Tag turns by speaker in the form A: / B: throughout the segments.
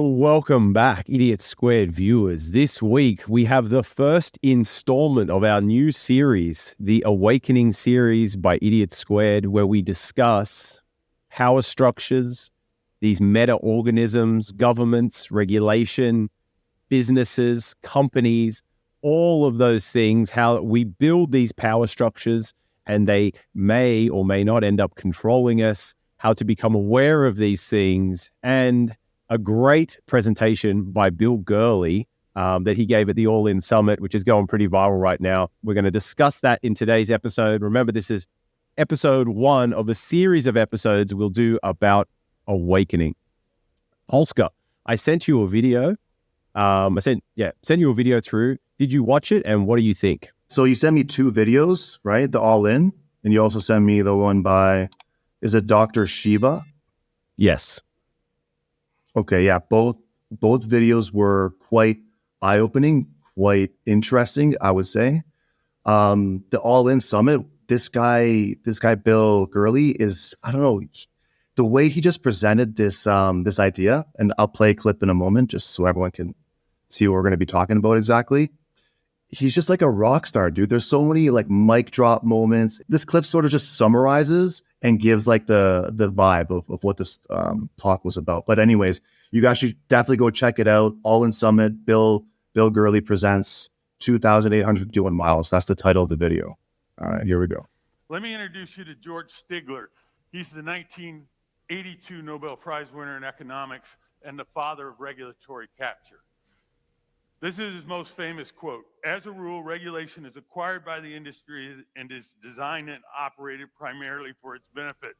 A: Welcome back, Idiot Squared viewers. This week, we have the first installment of our new series, the Awakening series by Idiot Squared, where we discuss power structures, these meta-organisms, governments, regulation, businesses, companies, all of those things, how we build these power structures and they may or may not end up controlling us, how to become aware of these things, and a great presentation by Bill Gurley that he gave at the All In Summit, which is going pretty viral right now. We're going to discuss that in today's episode. Remember, this is episode 1 of a series of episodes we'll do about awakening. Polska, I sent you a video. Sent you a video through. Did you watch it, and what do you think?
B: So you sent me 2 videos, right? The All In, and you also sent me the one by, is it Dr. Shiva?
A: Yes.
B: Okay, yeah, both videos were quite eye-opening, quite interesting, I would say. The All In Summit, this guy Bill Gurley is, I don't know, the way he just presented this idea, and I'll play a clip in a moment just so everyone can see what we're going to be talking about exactly. He's just like a rock star, dude. There's so many like mic drop moments. This clip sort of just summarizes and gives like the vibe of what this talk was about. But anyways, you guys should definitely go check it out. All In Summit, Bill Gurley presents 2,851 miles. That's the title of the video. All right, here we go.
C: Let me introduce you to George Stigler. He's the 1982 Nobel Prize winner in economics and the father of regulatory capture. This is his most famous quote. As a rule, regulation is acquired by the industry and is designed and operated primarily for its benefit.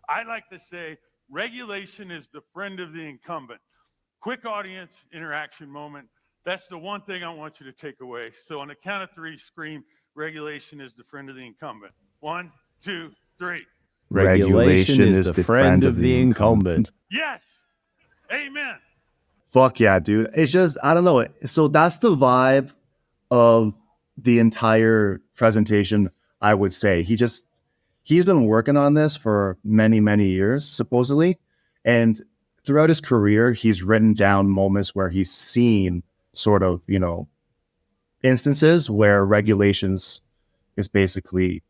C: I like to say regulation is the friend of the incumbent. Quick audience interaction moment. That's the one thing I want you to take away. So on the count of 3, scream, regulation is the friend of the incumbent. 1, 2, 3.
A: Regulation is the friend of the incumbent.
C: Yes. Amen.
B: Fuck yeah, dude. It's just, I don't know. So that's the vibe of the entire presentation, I would say. He's been working on this for many, many years, supposedly. And throughout his career, he's written down moments where he's seen sort of, instances where regulations is basically,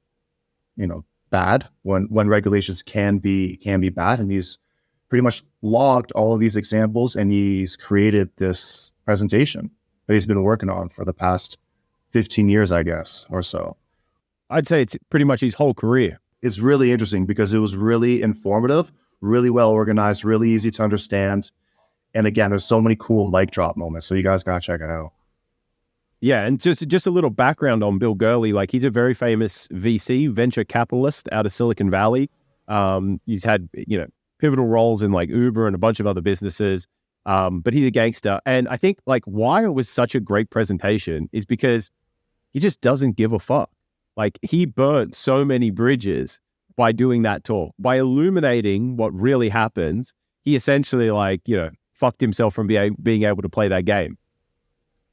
B: bad, when regulations can be bad. And he's pretty much logged all of these examples, and he's created this presentation that he's been working on for the past 15 years, I guess, or so.
A: I'd say it's pretty much his whole career.
B: It's really interesting because it was really informative, really well organized, really easy to understand. And again, there's so many cool mic drop moments. So you guys got to check it out.
A: Yeah, and just a little background on Bill Gurley. Like, he's a very famous VC, venture capitalist out of Silicon Valley. He's had, pivotal roles in like Uber and a bunch of other businesses. But he's a gangster. And I think like why it was such a great presentation is because he just doesn't give a fuck. Like, he burnt so many bridges by doing that talk, by illuminating what really happens. He essentially fucked himself from being able to play that game.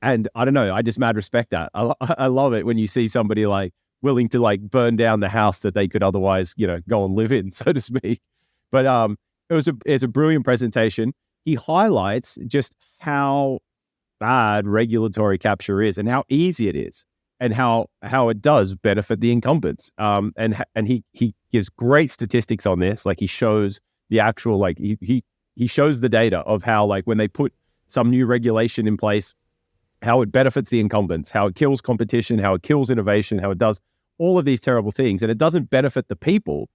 A: And I don't know, I just mad respect that. I love it when you see somebody like willing to like burn down the house that they could otherwise, go and live in, so to speak. But it's a brilliant presentation. He highlights just how bad regulatory capture is and how easy it is and how it does benefit the incumbents. And he gives great statistics on this. Like, he shows the actual, he shows the data of how, like, when they put some new regulation in place, how it benefits the incumbents, how it kills competition, how it kills innovation, how it does all of these terrible things. And it doesn't benefit the people,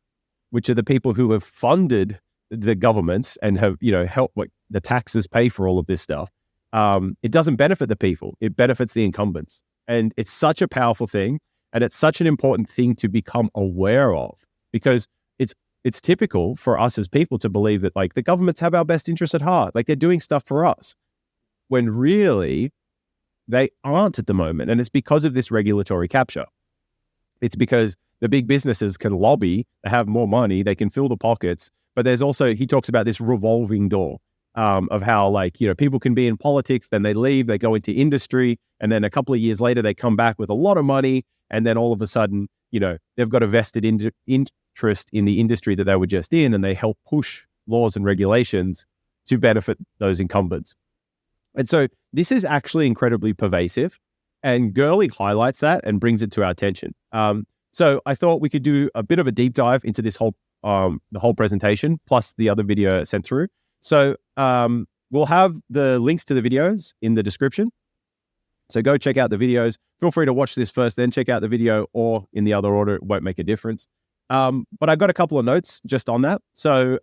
A: which are the people who have funded the governments and have, helped the taxes pay for all of this stuff. It doesn't benefit the people. It benefits the incumbents. And it's such a powerful thing. And it's such an important thing to become aware of, because it's typical for us as people to believe that like the governments have our best interests at heart. Like, they're doing stuff for us, when really they aren't at the moment. And it's because of this regulatory capture. It's because the big businesses can lobby, they have more money, they can fill the pockets. But there's also, he talks about this revolving door of how, like, people can be in politics, then they leave, they go into industry, and then a couple of years later, they come back with a lot of money. And then all of a sudden, they've got a vested interest in the industry that they were just in, and they help push laws and regulations to benefit those incumbents. And so this is actually incredibly pervasive, and Gurley highlights that and brings it to our attention. So I thought we could do a bit of a deep dive into this the whole presentation, plus the other video sent through. So we'll have the links to the videos in the description. So go check out the videos. Feel free to watch this first, then check out the video, or in the other order, it won't make a difference. But I've got a couple of notes just on that. So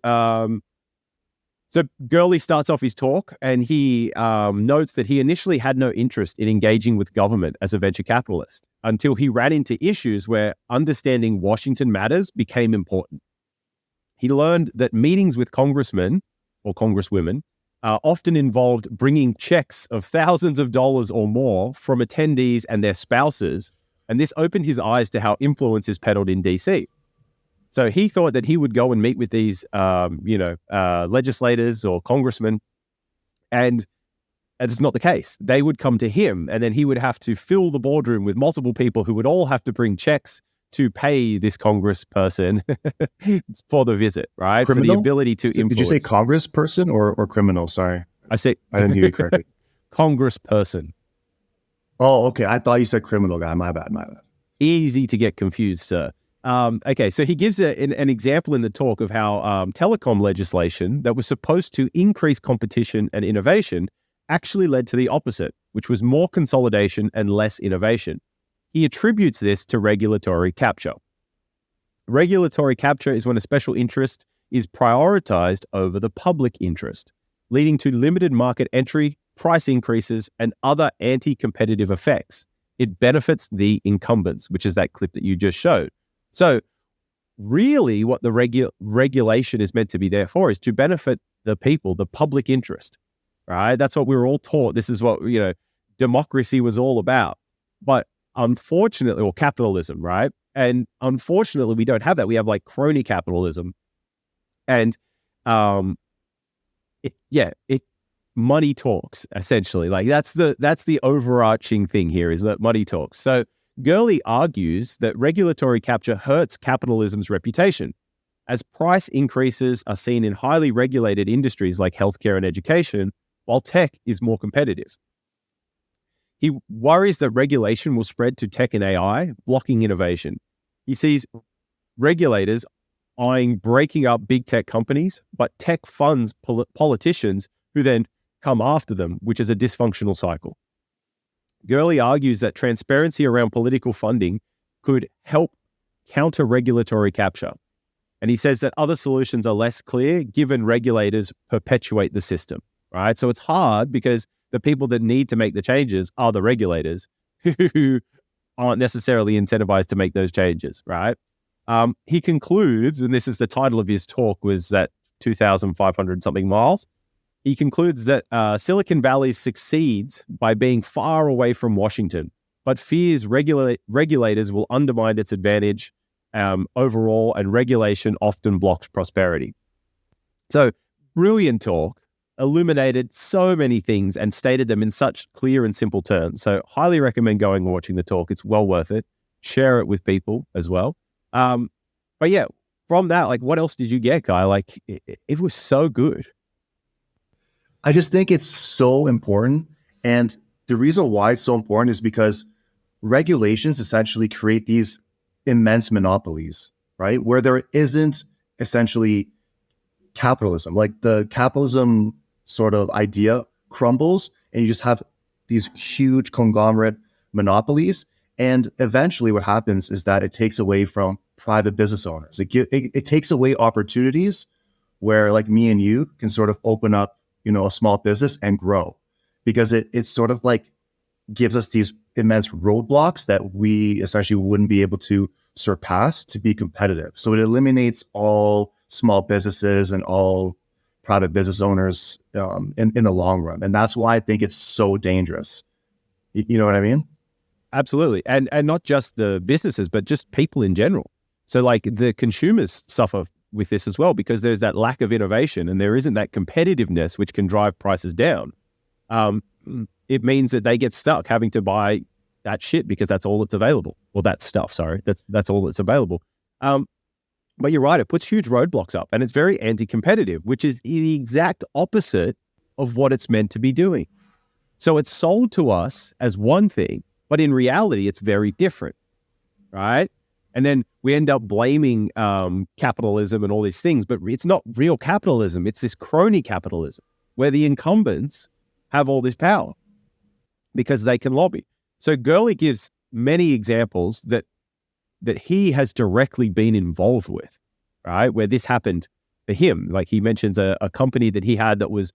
A: Gurley starts off his talk, and he notes that he initially had no interest in engaging with government as a venture capitalist until he ran into issues where understanding Washington matters became important. He learned that meetings with congressmen or congresswomen often involved bringing checks of thousands of dollars or more from attendees and their spouses, and this opened his eyes to how influence is peddled in DC. So he thought that he would go and meet with these, legislators or congressmen, and it's not the case. They would come to him, and then he would have to fill the boardroom with multiple people who would all have to bring checks to pay this congressperson for the visit, right?
B: Criminal?
A: For the ability to influence.
B: Did you say congressperson or criminal? Sorry.
A: I
B: didn't hear you correctly.
A: Congressperson.
B: Oh, okay. I thought you said criminal guy. My bad.
A: Easy to get confused, sir. Okay, so he gives an example in the talk of how telecom legislation that was supposed to increase competition and innovation actually led to the opposite, which was more consolidation and less innovation. He attributes this to regulatory capture. Regulatory capture is when a special interest is prioritized over the public interest, leading to limited market entry, price increases, and other anti-competitive effects. It benefits the incumbents, which is that clip that you just showed. So really what the regulation is meant to be there for is to benefit the people, the public interest, right? That's what we were all taught. This is what, democracy was all about. But unfortunately, or capitalism, right? And unfortunately, we don't have that. We have like crony capitalism. And money talks, essentially. Like that's the overarching thing here, is that money talks. So Gurley argues that regulatory capture hurts capitalism's reputation, as price increases are seen in highly regulated industries like healthcare and education, while tech is more competitive. He worries that regulation will spread to tech and AI, blocking innovation. He sees regulators eyeing breaking up big tech companies, but tech funds politicians who then come after them, which is a dysfunctional cycle. Gurley argues that transparency around political funding could help counter regulatory capture. And he says that other solutions are less clear given regulators perpetuate the system, right? So it's hard because the people that need to make the changes are the regulators who aren't necessarily incentivized to make those changes, right? He concludes, and this is the title of his talk, was that 2,500 something miles. He concludes that Silicon Valley succeeds by being far away from Washington, but fears regulators will undermine its advantage overall, and regulation often blocks prosperity. So, brilliant talk, illuminated so many things and stated them in such clear and simple terms. So, highly recommend going and watching the talk. It's well worth it. Share it with people as well. But yeah, from that, like, what else did you get, Guy? Like, it was so good.
B: I just think it's so important. And the reason why it's so important is because regulations essentially create these immense monopolies, right? Where there isn't essentially capitalism. Like the capitalism sort of idea crumbles and you just have these huge conglomerate monopolies. And eventually what happens is that it takes away from private business owners. It takes away opportunities where, like, me and you can sort of open up, a small business and grow, because it sort of like gives us these immense roadblocks that we essentially wouldn't be able to surpass to be competitive. So it eliminates all small businesses and all private business owners in the long run. And that's why I think it's so dangerous. You know what I mean?
A: Absolutely. And not just the businesses, but just people in general. So like the consumers suffer with this as well, because there's that lack of innovation and there isn't that competitiveness which can drive prices down. It means that they get stuck having to buy that shit because that's all that's available. Well, that stuff, sorry. That's all that's available. But you're right, it puts huge roadblocks up and it's very anti-competitive, which is the exact opposite of what it's meant to be doing. So it's sold to us as one thing, but in reality, it's very different, right? And then we end up blaming capitalism and all these things, but it's not real capitalism. It's this crony capitalism where the incumbents have all this power because they can lobby. So Gurley gives many examples that he has directly been involved with, right? Where this happened for him. Like he mentions a company that he had that was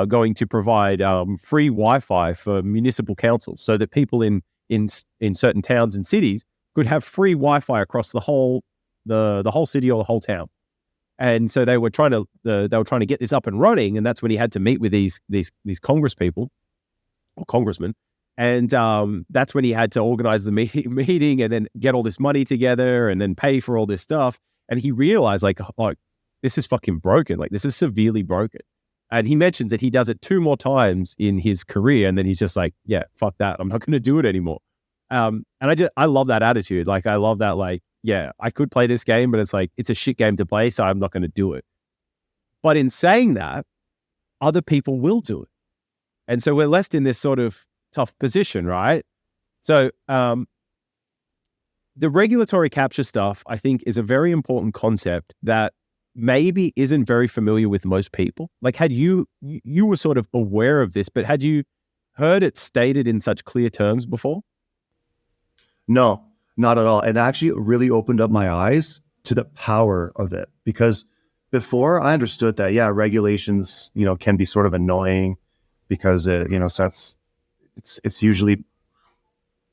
A: going to provide free Wi-Fi for municipal councils so that people in certain towns and cities could have free Wi-Fi across the whole city or the whole town. And so they were trying to get this up and running, and that's when he had to meet with these Congress people or congressmen. And that's when he had to organize the meeting and then get all this money together and then pay for all this stuff. And he realized like, this is fucking broken. Like this is severely broken. And he mentions that he does it 2 more times in his career. And then he's just like, yeah, fuck that. I'm not going to do it anymore. And I love that attitude. Like, I love that, like, yeah, I could play this game, but it's like, it's a shit game to play. So I'm not going to do it. But in saying that, other people will do it. And so we're left in this sort of tough position, right? So the regulatory capture stuff, I think, is a very important concept that maybe isn't very familiar with most people. Like, had you were sort of aware of this, but had you heard it stated in such clear terms before?
B: No, not at all. And actually, it really opened up my eyes to the power of it, because before I understood that, yeah, regulations, can be sort of annoying because it's usually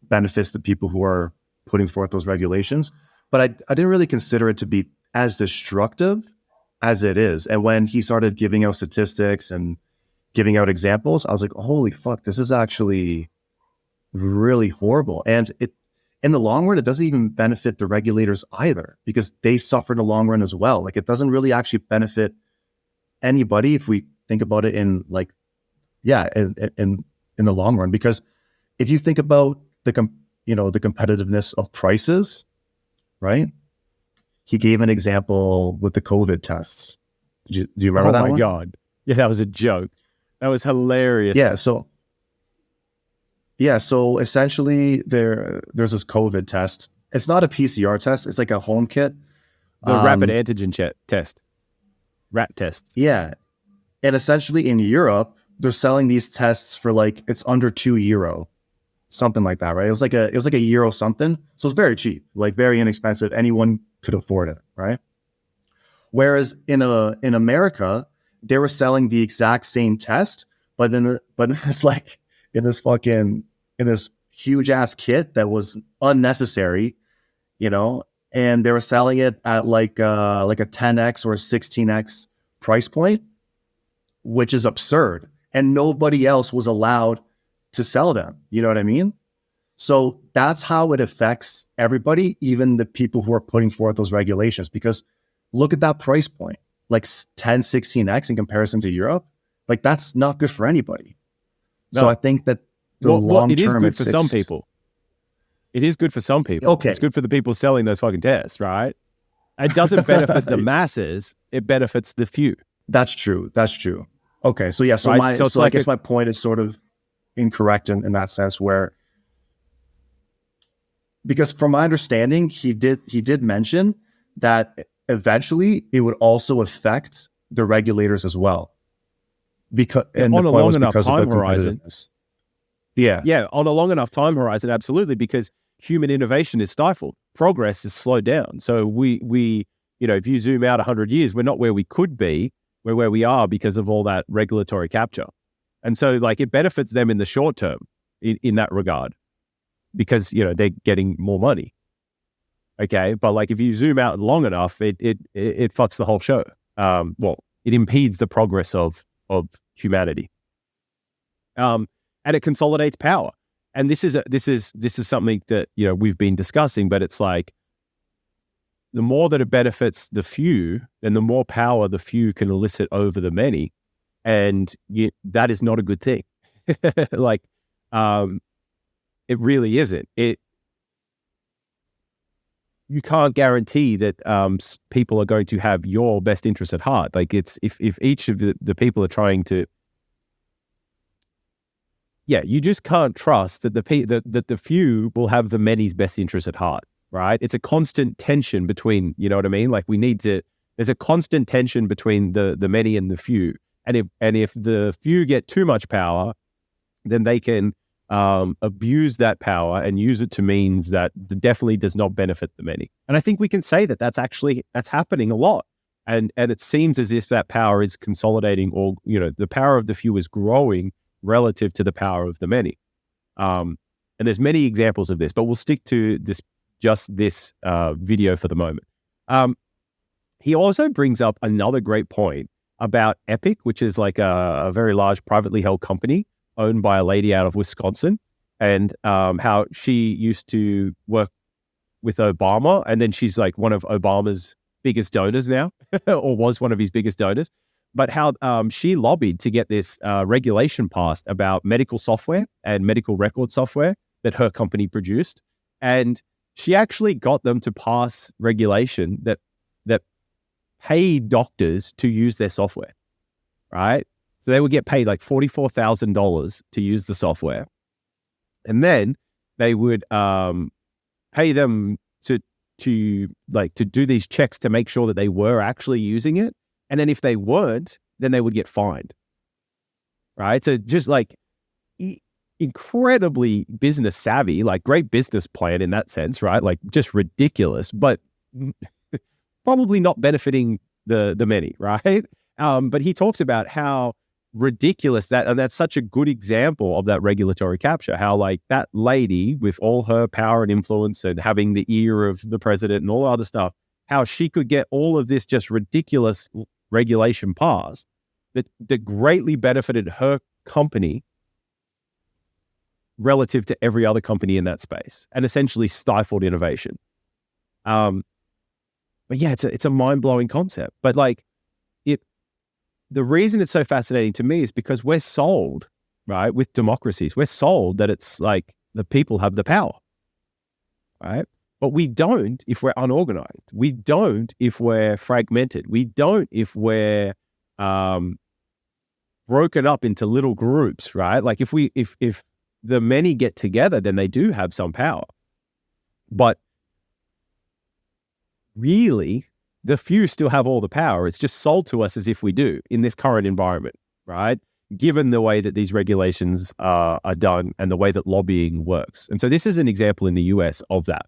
B: benefits the people who are putting forth those regulations. But I didn't really consider it to be as destructive as it is. And when he started giving out statistics and giving out examples, I was like, holy fuck, this is actually really horrible. And in the long run, it doesn't even benefit the regulators either, because they suffer in the long run as well. Like, it doesn't really actually benefit anybody if we think about it in the long run. Because if you think about the competitiveness of prices, right? He gave an example with the COVID tests. Do you remember that one? Oh
A: my God. Yeah, that was a joke. That was hilarious.
B: So essentially there's this COVID test. It's not a PCR test. It's like a home kit.
A: The rapid antigen test. RAT test.
B: Yeah. And essentially in Europe, they're selling these tests for like, it's under €2, something like that, right? It was like a euro something. So it's very cheap, like very inexpensive. Anyone could afford it, right? Whereas in America, they were selling the exact same test, but it's like in this huge ass kit that was unnecessary, and they were selling it at like a 10x or a 16x price point, which is absurd. And nobody else was allowed to sell them. You know what I mean? So that's how it affects everybody, even the people who are putting forth those regulations, because look at that price point, like 10, 16x in comparison to Europe. Like, that's not good for anybody. No. So I think that long term,
A: it is good for some people. It is good for some people.
B: Okay.
A: It's good for the people selling those fucking tests, right? It doesn't benefit the masses. It benefits the few.
B: That's true. Okay. So yeah. So right? I guess my point is sort of incorrect in that sense, where, because from my understanding, he did mention that eventually it would also affect the regulators as well. Because on a long enough time horizon.
A: Yeah, on a long enough time horizon, absolutely, because human innovation is stifled. Progress is slowed down. So we if you zoom out 100 years, we're not where we could be. We're where we are because of all that regulatory capture. And so, like, it benefits them in the short term in that regard, because, they're getting more money. Okay. But like, if you zoom out long enough, it fucks the whole show. It impedes the progress of humanity. And it consolidates power. And this is something that, we've been discussing, but it's like, the more that it benefits the few, then the more power the few can elicit over the many. And that is not a good thing. Like, it really isn't. you can't guarantee that people are going to have your best interest at heart. Like it's if each of the people are trying to, you just can't trust that that the few will have the many's best interest at heart, right? It's a constant tension between, you know what I mean? Like there's a constant tension between the many and the few. And if the few get too much power, then they can abuse that power and use it to means that definitely does not benefit the many. And I think we can say that that's happening a lot. And it seems as if that power is consolidating, or, the power of the few is growing relative to the power of the many. And there's many examples of this, but we'll stick to this video for the moment. He also brings up another great point about Epic, which is like a very large privately held company owned by a lady out of Wisconsin, and how she used to work with Obama, and then she's like one of Obama's biggest donors now, or was one of his biggest donors. But how she lobbied to get this regulation passed about medical software and medical record software that her company produced, and she actually got them to pass regulation that paid doctors to use their software, right? So they would get paid like $44,000 to use the software. And then they would pay them to do these checks to make sure that they were actually using it. And then if they weren't, then they would get fined, right? So just like incredibly business savvy, like great business plan in that sense, right? Like just ridiculous, but probably not benefiting the many, right? But he talks about how ridiculous and that's such a good example of that regulatory capture, how like that lady with all her power and influence and having the ear of the president and all the other stuff, how she could get all of this just ridiculous regulation passed that greatly benefited her company relative to every other company in that space, and essentially stifled innovation. But yeah, it's a mind-blowing concept. But like the reason it's so fascinating to me is because we're sold, right, with democracies, we're sold that it's like the people have the power, right? But we don't if we're unorganized. We don't if we're fragmented. We don't if we're broken up into little groups, right? Like if the many get together, then they do have some power. But really, the few still have all the power. It's just sold to us as if we do in this current environment, right? Given the way that these regulations are done and the way that lobbying works. And so this is an example in the US of that.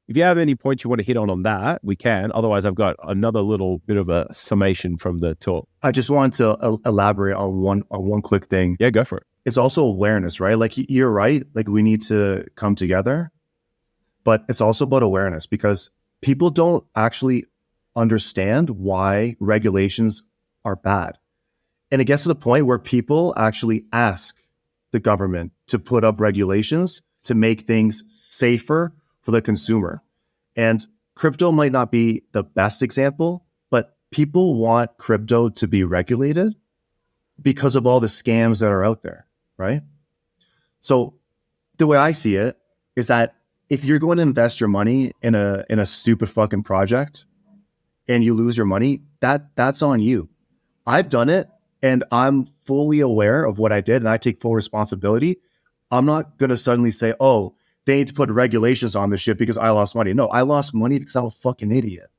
A: If you have any points you want to hit on that, we can. Otherwise, I've got another little bit of a summation from the talk.
B: I just wanted to elaborate on one quick thing.
A: Yeah, go for it.
B: It's also awareness, right? Like you're right. Like we need to come together, but it's also about awareness, because people don't actually understand why regulations are bad. And it gets to the point where people actually ask the government to put up regulations to make things safer for the consumer. And crypto might not be the best example, but people want crypto to be regulated because of all the scams that are out there, right? So the way I see it is that if you're going to invest your money in a stupid fucking project and you lose your money, that's on you. I've done it and I'm fully aware of what I did and I take full responsibility. I'm not going to suddenly say, oh, they need to put regulations on this shit because I lost money. No, I lost money because I'm a fucking idiot.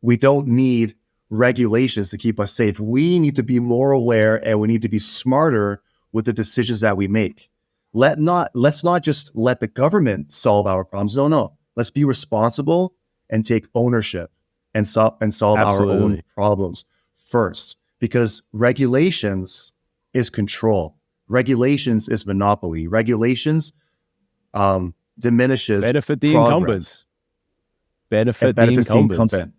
B: We don't need regulations to keep us safe. We need to be more aware and we need to be smarter with the decisions that we make. Let's not just let the government solve our problems. No. Let's be responsible and take ownership and solve our own problems first. Because regulations is control. Regulations is monopoly. Regulations diminishes
A: benefit the
B: progress.
A: Incumbents. Benefit the incumbent.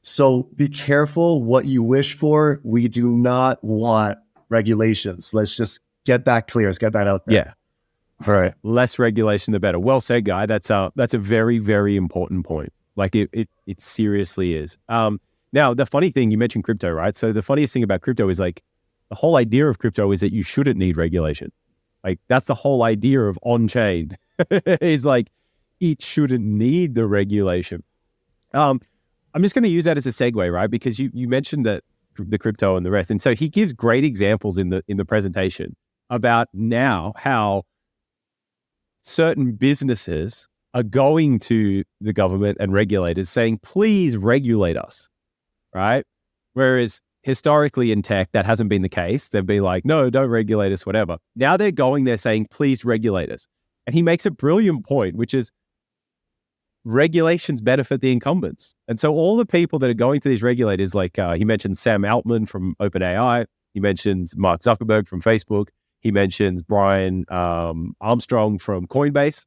B: So be careful what you wish for. We do not want regulations. Let's just get that clear. Let's get that out there.
A: Yeah.
B: All right.
A: Less regulation, the better. Well said, Guy. That's a very, very important point. Like it seriously is. Now, the funny thing, you mentioned crypto, right? So the funniest thing about crypto is like the whole idea of crypto is that you shouldn't need regulation. Like that's the whole idea of on-chain. It's like it shouldn't need the regulation. I'm just going to use that as a segue, right? Because you mentioned that the crypto and the rest, and so he gives great examples in the presentation about now how certain businesses are going to the government and regulators saying, please regulate us, right? Whereas historically in tech, that hasn't been the case. They've been like, no, don't regulate us, whatever. Now they're going there saying, please regulate us. And he makes a brilliant point, which is regulations benefit the incumbents. And so all the people that are going to these regulators, like he mentioned Sam Altman from OpenAI, he mentions Mark Zuckerberg from Facebook, he mentions Brian Armstrong from Coinbase,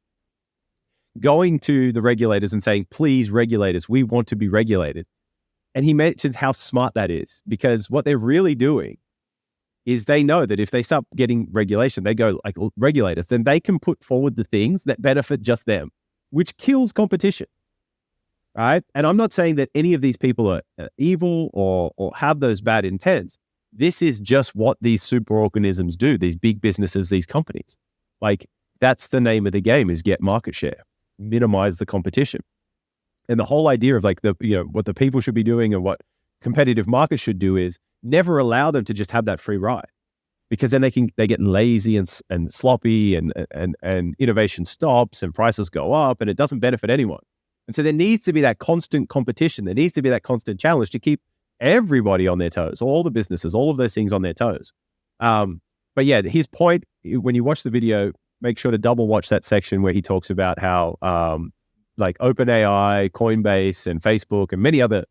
A: going to the regulators and saying, please regulate us, we want to be regulated. And he mentions how smart that is, because what they're really doing is they know that if they start getting regulation, they go like regulators, then they can put forward the things that benefit just them, which kills competition, right? And I'm not saying that any of these people are evil or have those bad intents. This is just what these superorganisms do, these big businesses, these companies. Like, that's the name of the game, is get market share, minimize the competition. And the whole idea of like what the people should be doing and what competitive markets should do is never allow them to just have that free ride, because then they get lazy and sloppy and innovation stops and prices go up and it doesn't benefit anyone. And so there needs to be that constant competition. There needs to be that constant challenge to keep everybody on their toes, all the businesses, all of those things on their toes. But yeah, his point, when you watch the video, make sure to double watch that section where he talks about how like OpenAI, Coinbase, and Facebook, and many other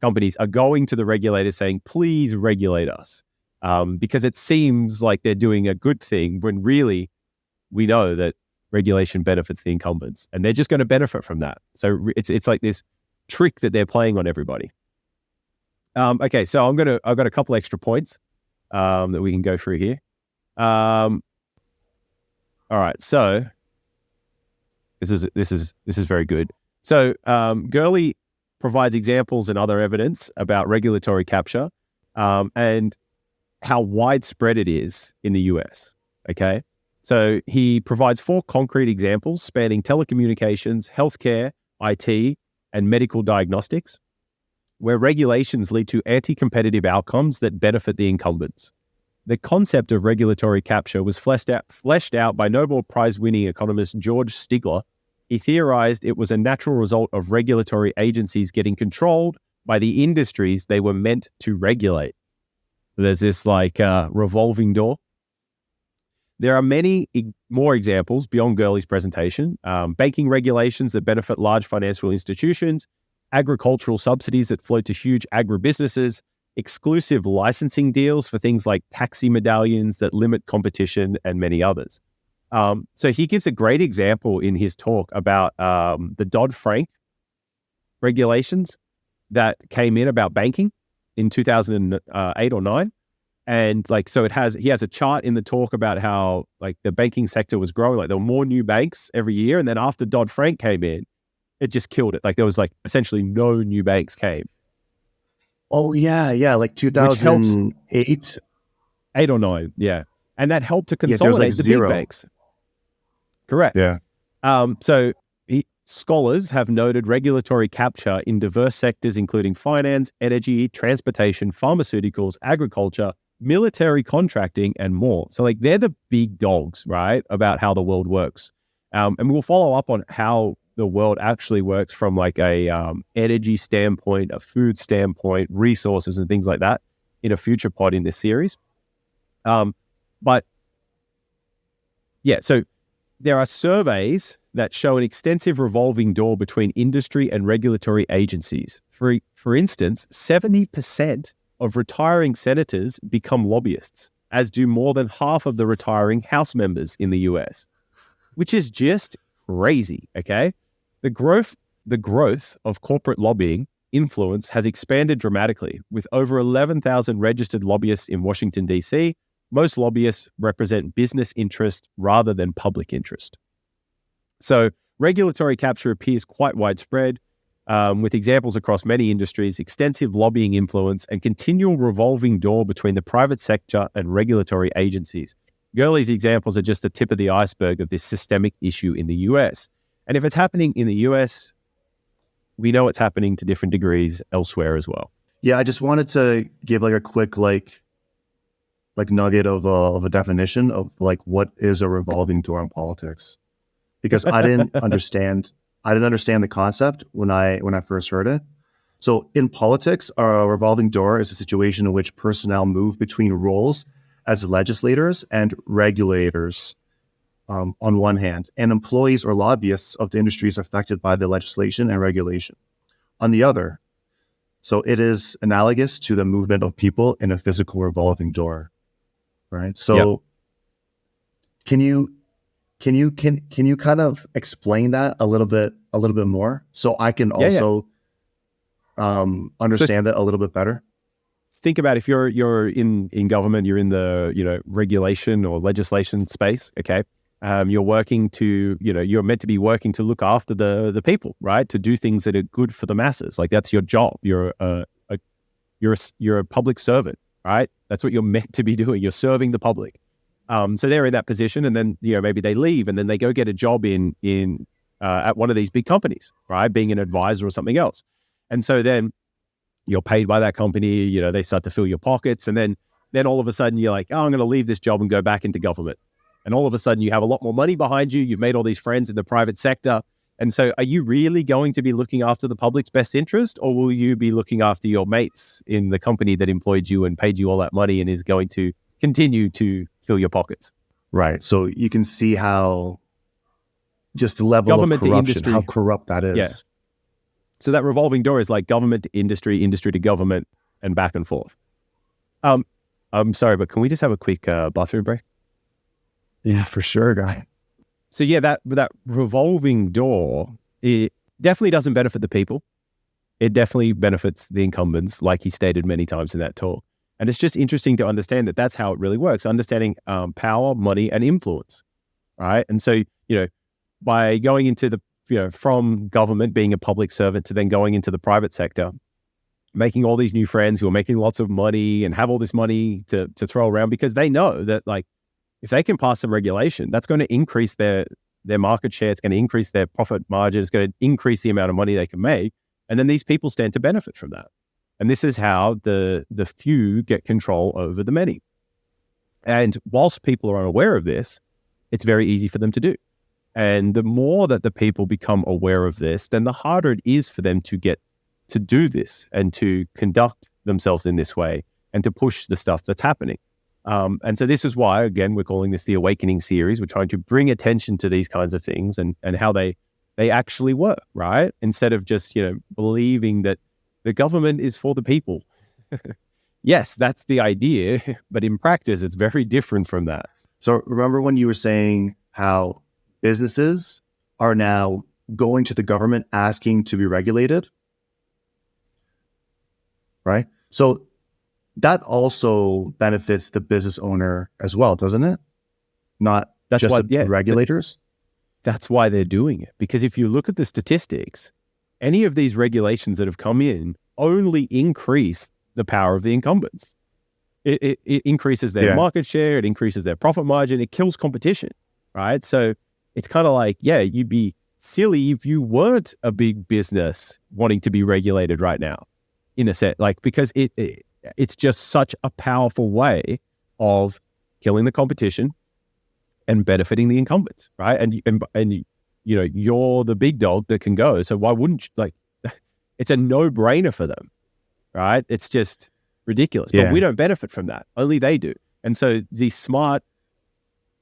A: companies are going to the regulators saying, please regulate us. Because it seems like they're doing a good thing when really we know that regulation benefits the incumbents and they're just going to benefit from that. So it's like this trick that they're playing on everybody. Okay, so I've got a couple extra points that we can go through here. All right, so this is very good. So Gurley provides examples and other evidence about regulatory capture and how widespread it is in the US. Okay, so he provides 4 concrete examples spanning telecommunications, healthcare, IT, and medical diagnostics, where regulations lead to anti-competitive outcomes that benefit the incumbents. The concept of regulatory capture was fleshed out by Nobel Prize-winning economist George Stigler. He theorized it was a natural result of regulatory agencies getting controlled by the industries they were meant to regulate. So there's this like revolving door. There are many more examples beyond Gurley's presentation. Banking regulations that benefit large financial institutions, agricultural subsidies that flow to huge agribusinesses, exclusive licensing deals for things like taxi medallions that limit competition, and many others. So he gives a great example in his talk about the Dodd-Frank regulations that came in about banking in 2008 or 9. And like, so he has a chart in the talk about how like the banking sector was growing, like there were more new banks every year. And then after Dodd-Frank came in, it just killed it. Like there was like essentially no new banks came.
B: Oh yeah. Like 2008.
A: 8 or 9. Yeah. And that helped to consolidate the big banks. Correct.
B: Yeah.
A: So scholars have noted regulatory capture in diverse sectors, including finance, energy, transportation, pharmaceuticals, agriculture, military contracting, and more. So like they're the big dogs, right, about how the world works. And we'll follow up on how the world actually works from like a energy standpoint, a food standpoint, resources and things like that in a future pod in this series. But yeah, so there are surveys that show an extensive revolving door between industry and regulatory agencies. For instance, 70% of retiring senators become lobbyists, as do more than half of the retiring House members in the US, which is just crazy, okay? The growth of corporate lobbying influence has expanded dramatically, with over 11,000 registered lobbyists in Washington, D.C. Most lobbyists represent business interest rather than public interest. So regulatory capture appears quite widespread, with examples across many industries, extensive lobbying influence, and continual revolving door between the private sector and regulatory agencies. Gurley's examples are just the tip of the iceberg of this systemic issue in the US. And if it's happening in the US, we know it's happening to different degrees elsewhere as well.
B: Yeah, I just wanted to give like a quick like nugget of a definition of like what is a revolving door in politics, because I didn't understand the concept when I first heard it. So in politics, a revolving door is a situation in which personnel move between roles as legislators and regulators on one hand, and employees or lobbyists of the industries affected by the legislation and regulation on the other. So it is analogous to the movement of people in a physical revolving door, right? So can you kind of explain that a little bit more so I can also understand it a little bit better?
A: Think about if you're in government, you're in the regulation or legislation space, okay? You're working to, you're meant to be working to look after the people, right? To do things that are good for the masses. Like that's your job. You're a public servant, right? That's what you're meant to be doing. You're serving the public. So they're in that position, and then maybe they leave, and then they go get a job in at one of these big companies, right? Being an advisor or something else, and so then you're paid by that company. They start to fill your pockets, and then all of a sudden you're like, oh, I'm going to leave this job and go back into government. And all of a sudden you have a lot more money behind you. You've made all these friends in the private sector. And so are you really going to be looking after the public's best interest, or will you be looking after your mates in the company that employed you and paid you all that money and is going to continue to fill your pockets?
B: Right. So you can see how just the level
A: government
B: of corruption,
A: to industry,
B: how corrupt that is.
A: Yeah. So that revolving door is like government to industry, industry to government, and back and forth. I'm sorry, but can we just have a quick bathroom break?
B: Yeah, for sure, guy.
A: So yeah, that revolving door, it definitely doesn't benefit the people. It definitely benefits the incumbents, like he stated many times in that talk. And it's just interesting to understand that that's how it really works, understanding power, money, and influence, right? And so, by going into the, from government, being a public servant, to then going into the private sector, making all these new friends who are making lots of money and have all this money to throw around, because they know that, like, if they can pass some regulation, that's going to increase their market share. It's going to increase their profit margin. It's going to increase the amount of money they can make. And then these people stand to benefit from that. And this is how the few get control over the many. And whilst people are unaware of this, it's very easy for them to do. And the more that the people become aware of this, then the harder it is for them to get to do this and to conduct themselves in this way and to push the stuff that's happening. And so this is why, again, we're calling this the Awakening series. We're trying to bring attention to these kinds of things and how they actually work, right? Instead of just, believing that the government is for the people. Yes, that's the idea, but in practice, it's very different from that.
B: So remember when you were saying how businesses are now going to the government asking to be regulated, right? So that also benefits the business owner as well, doesn't it? Not just the regulators?
A: That's why they're doing it. Because if you look at the statistics, any of these regulations that have come in only increase the power of the incumbents. It increases their market share, it increases their profit margin, it kills competition, right? So it's kind of like, you'd be silly if you weren't a big business wanting to be regulated right now, in a set, like, because it's just such a powerful way of killing the competition and benefiting the incumbents, right? And you're the big dog that can go. So why wouldn't you, like, it's a no-brainer for them, right? It's just ridiculous. But we don't benefit from that. Only they do. And so these smart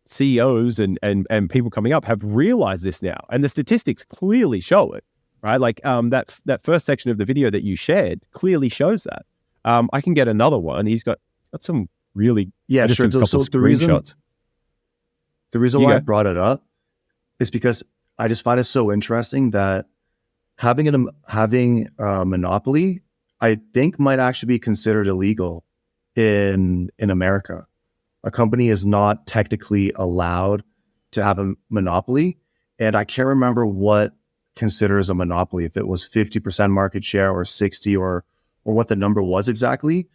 A: CEOs and people coming up have realized this now. And the statistics clearly show it, right? Like that first section of the video that you shared clearly shows that. I can get another one. He's got some really
B: sure. So the reason why I brought it up is because I just find it so interesting that having a monopoly, I think, might actually be considered illegal in America. A company is not technically allowed to have a monopoly, and I can't remember what considers a monopoly, if it was 50% market share or 60 or what the number was exactly.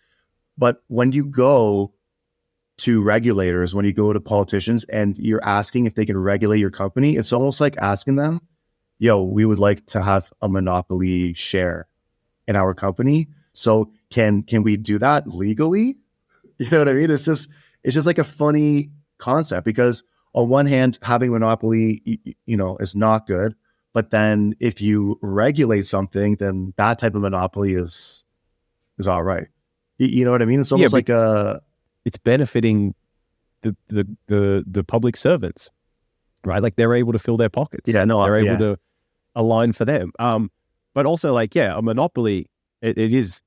B: But when you go to regulators, when you go to politicians and you're asking if they can regulate your company, it's almost like asking them, yo, we would like to have a monopoly share in our company. So can we do that legally? You know what I mean? It's just like a funny concept, because on one hand, having a monopoly, is not good. But then if you regulate something, then that type of monopoly is all right. You know what I mean? It's almost
A: it's benefiting the public servants, right? Like they're able to fill their pockets.
B: Yeah, no,
A: they're able to align for them. But also a monopoly, it is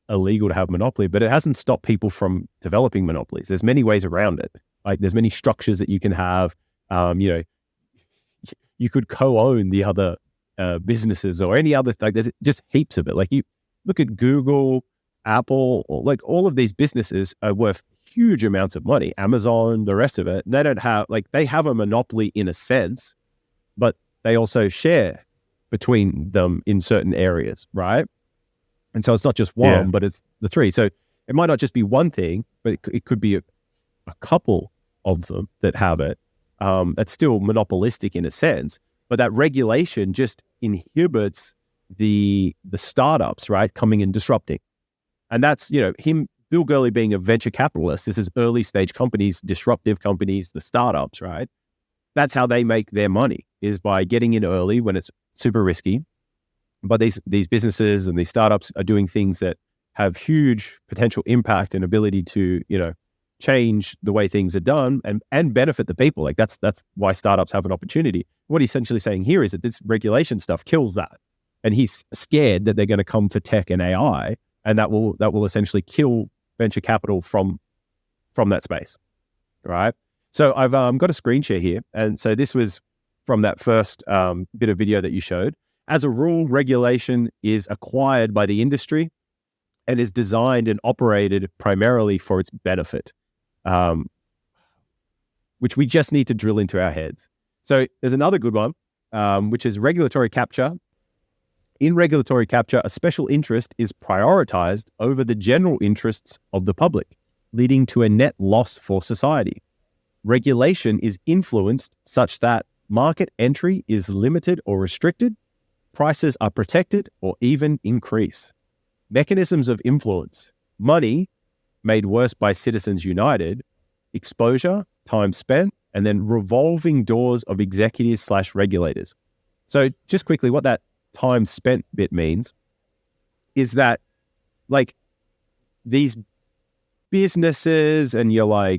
A: illegal to have monopoly, but it hasn't stopped people from developing monopolies. There's many ways around it. Like there's many structures that you can have. You could co-own the other businesses or any other, like there's just heaps of it. Like you look at Google, Apple, or like all of these businesses are worth huge amounts of money. Amazon, the rest of it, they don't have, like they have a monopoly in a sense, but they also share between them in certain areas, right? And so it's not just one, but it's the three. So it might not just be one thing, but it could be a couple of them that have it. That's still monopolistic in a sense, but that regulation just inhibits the startups, right, coming and disrupting. And that's, Bill Gurley being a venture capitalist, this is early stage companies, disruptive companies, the startups, right? That's how they make their money, is by getting in early when it's super risky. But these businesses and these startups are doing things that have huge potential impact and ability to, change the way things are done and benefit the people. Like that's why startups have an opportunity. What he's essentially saying here is that this regulation stuff kills that. And he's scared that they're going to come for tech and AI, and that will essentially kill venture capital from that space. Right. So I've got a screen share here. And so this was from that first bit of video that you showed. As a rule, regulation is acquired by the industry and is designed and operated primarily for its benefit, which we just need to drill into our heads. So there's another good one, which is regulatory capture. In regulatory capture, a special interest is prioritized over the general interests of the public, leading to a net loss for society. Regulation is influenced such that market entry is limited or restricted, prices are protected or even increase. Mechanisms of influence: money made worse by citizens united, exposure, time spent, and then revolving doors of executives/regulators. So just quickly, what that time spent bit means is that like these businesses and your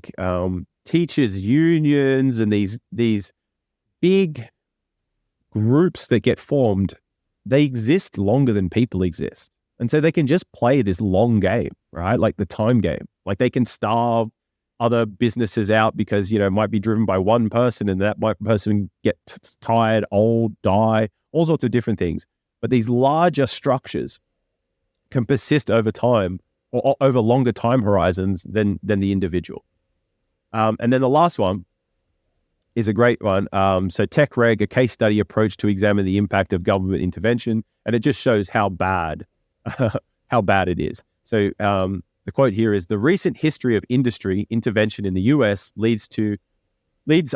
A: teachers unions and these big groups that get formed, they exist longer than people exist. And so they can just play this long game, right? Like the time game. Like they can starve other businesses out because, it might be driven by one person, and that person get tired, old, die, all sorts of different things. But these larger structures can persist over time or over longer time horizons than the individual. And then the last one is a great one. So TechReg, a case study approach to examine the impact of government intervention. And it just shows how bad it is. So the quote here is, the recent history of industry intervention in the US leads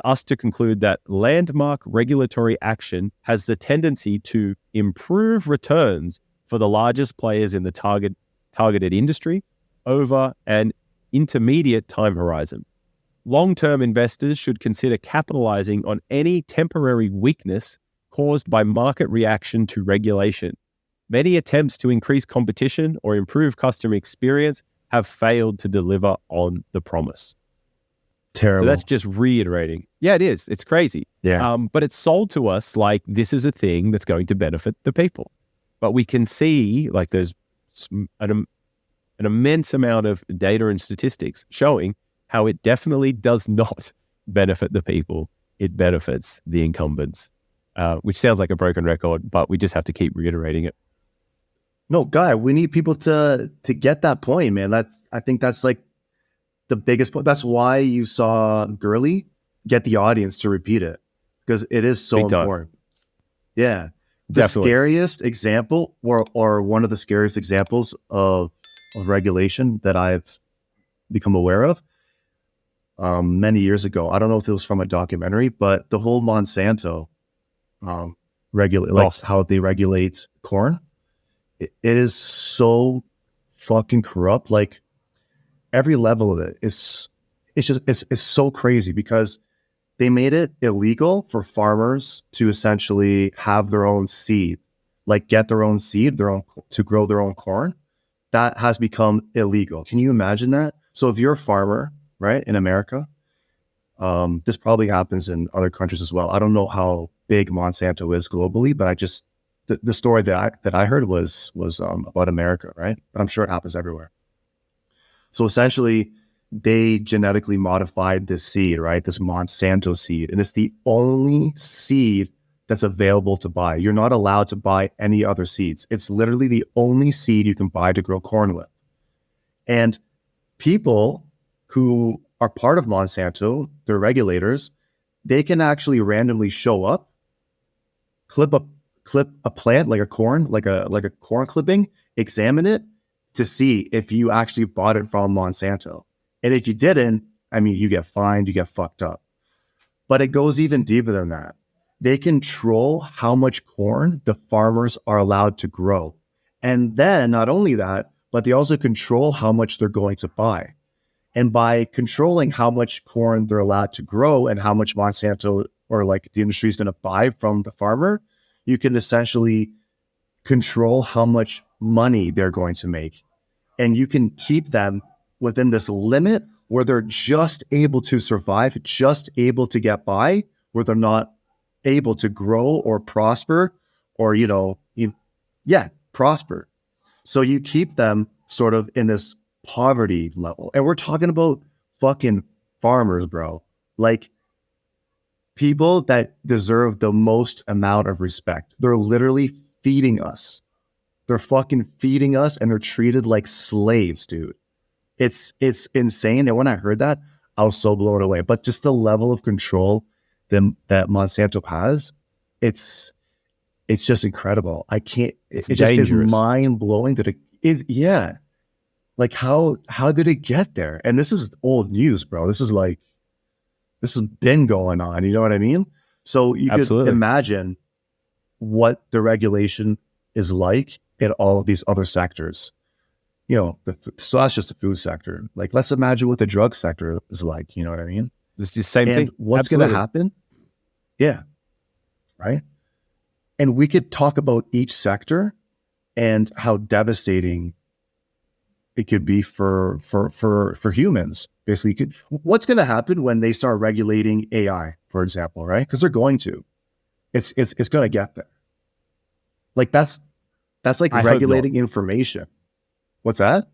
A: us to conclude that landmark regulatory action has the tendency to improve returns for the largest players in the targeted industry over an intermediate time horizon. Long-term investors should consider capitalizing on any temporary weakness caused by market reaction to regulation. Many attempts to increase competition or improve customer experience have failed to deliver on the promise.
B: Terrible.
A: So that's just reiterating. Yeah, it is. It's crazy.
B: Yeah.
A: But it's sold to us like this is a thing that's going to benefit the people. But we can see like there's an immense amount of data and statistics showing how it definitely does not benefit the people. It benefits the incumbents, which sounds like a broken record, but we just have to keep reiterating it.
B: No, Guy, we need people to get that point, man. I think that's like the biggest point. That's why you saw Gurley get the audience to repeat it, because it is so important. Yeah. The scariest example or one of the scariest examples of regulation that I've become aware of many years ago. I don't know if it was from a documentary, but the whole Monsanto regulate, like how they regulate corn, it is so fucking corrupt. Like every level of it is, it's so crazy because they made it illegal for farmers to essentially have their own seed, like get their own seed, to grow their own corn. That has become illegal. Can you imagine that? So if you're a farmer, right, in America, this probably happens in other countries as well. I don't know how big Monsanto is globally, but the story that I heard was about America, right? But I'm sure it happens everywhere. So essentially, they genetically modified this seed, right? This Monsanto seed, and it's the only seed that's available to buy. You're not allowed to buy any other seeds. It's literally the only seed you can buy to grow corn with. And people who are part of Monsanto, they're regulators, they can actually randomly show up, clip a plant like a corn, like a corn clipping, examine it to see if you actually bought it from Monsanto. And if you didn't, I mean, you get fined, you get fucked up. But it goes even deeper than that. They control how much corn the farmers are allowed to grow. And then not only that, but they also control how much they're going to buy. And by controlling how much corn they're allowed to grow and how much Monsanto or like the industry is going to buy from the farmer, you can essentially control how much money they're going to make. And you can keep them within this limit where they're just able to survive, just able to get by, where they're not able to grow or prosper or, prosper. So you keep them sort of in this poverty level. And we're talking about fucking farmers, bro. Like people that deserve the most amount of respect. They're literally feeding us. They're fucking feeding us and they're treated like slaves, dude. It's insane. And when I heard that, I was so blown away. But just the level of control that Monsanto has, it's just incredible. It's mind blowing that it is. Yeah. Like how did it get there? And this is old news, bro. This has been going on. You know what I mean? So you could imagine what the regulation is like in all of these other sectors. So that's just the food sector. Like, let's imagine what the drug sector is like. You know what I mean?
A: It's the same thing.
B: What's going to happen? Yeah. Right. And we could talk about each sector and how devastating it could be for humans. Basically, what's going to happen when they start regulating AI, for example, right? Because they're going to. It's going to get there. Like that's like regulating information. What's that?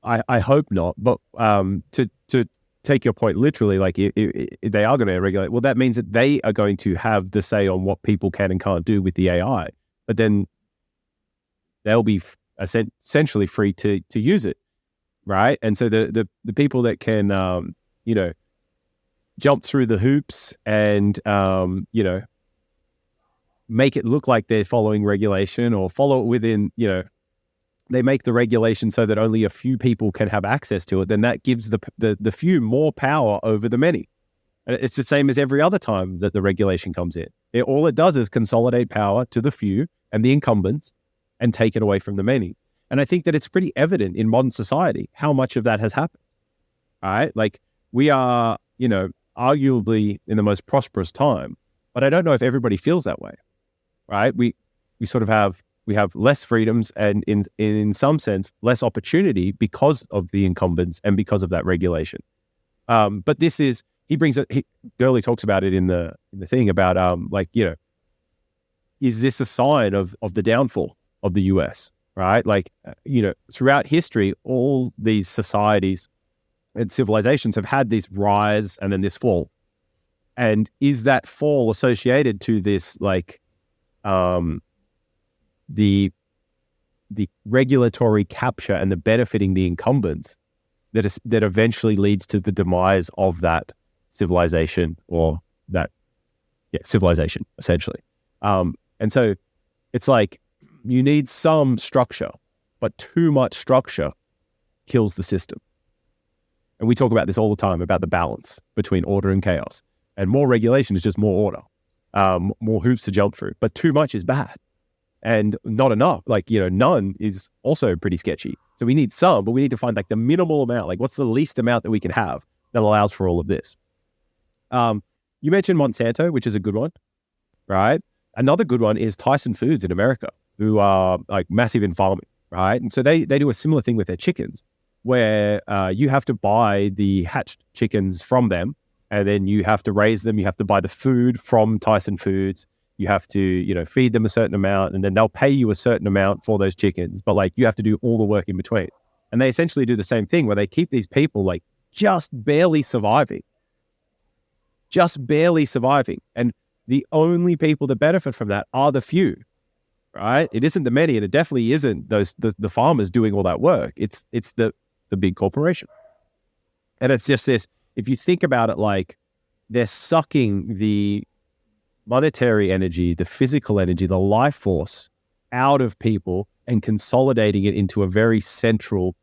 A: I hope not. But to take your point literally, like if they are going to regulate, well, that means that they are going to have the say on what people can and can't do with the AI. But then they'll be essentially free to use it, right? And so the people that can jump through the hoops and make it look like they're following regulation or follow it within, they make the regulation so that only a few people can have access to it, then that gives the few more power over the many. And it's the same as every other time that the regulation comes in. All it does is consolidate power to the few and the incumbents and take it away from the many. And I think that it's pretty evident in modern society how much of that has happened. All right? Like we are, arguably in the most prosperous time, but I don't know if everybody feels that way, right? We sort of have less freedoms and in some sense, less opportunity because of the incumbents and because of that regulation. But this is, Gurley talks about it in the thing about, is this a sign of the downfall of the US, right? Like, throughout history, all these societies and civilizations have had this rise and then this fall. And is that fall associated to this, like, the regulatory capture and the benefiting the incumbents that eventually leads to the demise of that civilization or that civilization essentially. And so it's like you need some structure, but too much structure kills the system. And we talk about this all the time, about the balance between order and chaos. And more regulation is just more order, more hoops to jump through. But too much is bad. And not enough, none is also pretty sketchy. So we need some, but we need to find like the minimal amount, like what's the least amount that we can have that allows for all of this. You mentioned Monsanto, which is a good one, right? Another good one is Tyson Foods in America, who are like massive in farming, right? And so they do a similar thing with their chickens, where you have to buy the hatched chickens from them, and then you have to raise them. You have to buy the food from Tyson Foods. You have to, feed them a certain amount, and then they'll pay you a certain amount for those chickens. But like, you have to do all the work in between. And they essentially do the same thing where they keep these people like just barely surviving. And the only people that benefit from that are the few, right? It isn't the many, and it definitely isn't the farmers doing all that work. It's the big corporation. And it's just this, if you think about it, like they're sucking the monetary energy, the physical energy, the life force out of people and consolidating it into a very central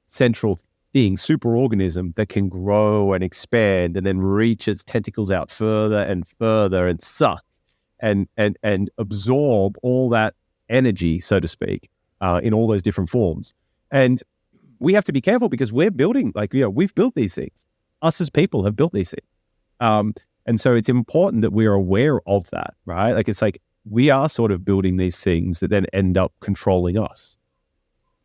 A: thing, superorganism that can grow and expand and then reach its tentacles out further and suck and absorb all that energy, so to speak, in all those different forms. And we have to be careful because we're building, we've built these things. Us as people have built these things. And so it's important that we're aware of that, right? Like, it's like we are sort of building these things that then end up controlling us.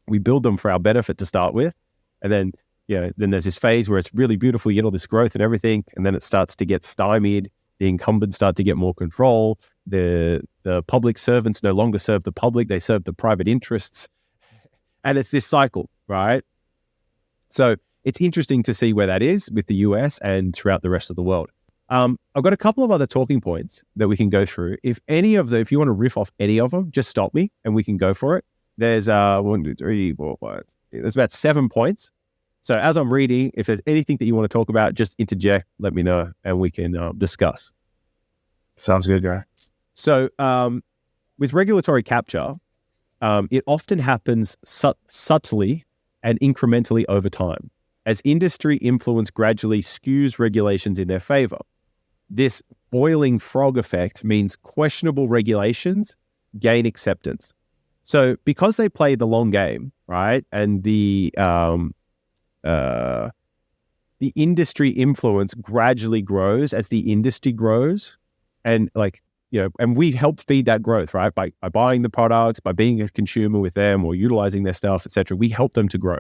A: We build them for our benefit to start with. And then, then there's this phase where it's really beautiful. You get all this growth and everything. And then it starts to get stymied. The incumbents start to get more control. The public servants no longer serve the public. They serve the private interests. And it's this cycle, right? So it's interesting to see where that is with the US and throughout the rest of the world. I've got a couple of other talking points that we can go through. If you want to riff off any of them, just stop me and we can go for it. There's 1, 2, 3, 4, 5. There's about 7 points. So as I'm reading, if there's anything that you want to talk about, just interject, let me know, and we can discuss.
B: Sounds good, guy.
A: So with regulatory capture, it often happens subtly and incrementally over time, as industry influence gradually skews regulations in their favor. This boiling frog effect means questionable regulations gain acceptance. So because they play the long game, right, and the industry influence gradually grows as the industry grows, and and we help feed that growth, right, by buying the products, by being a consumer with them or utilizing their stuff, etc. We help them to grow.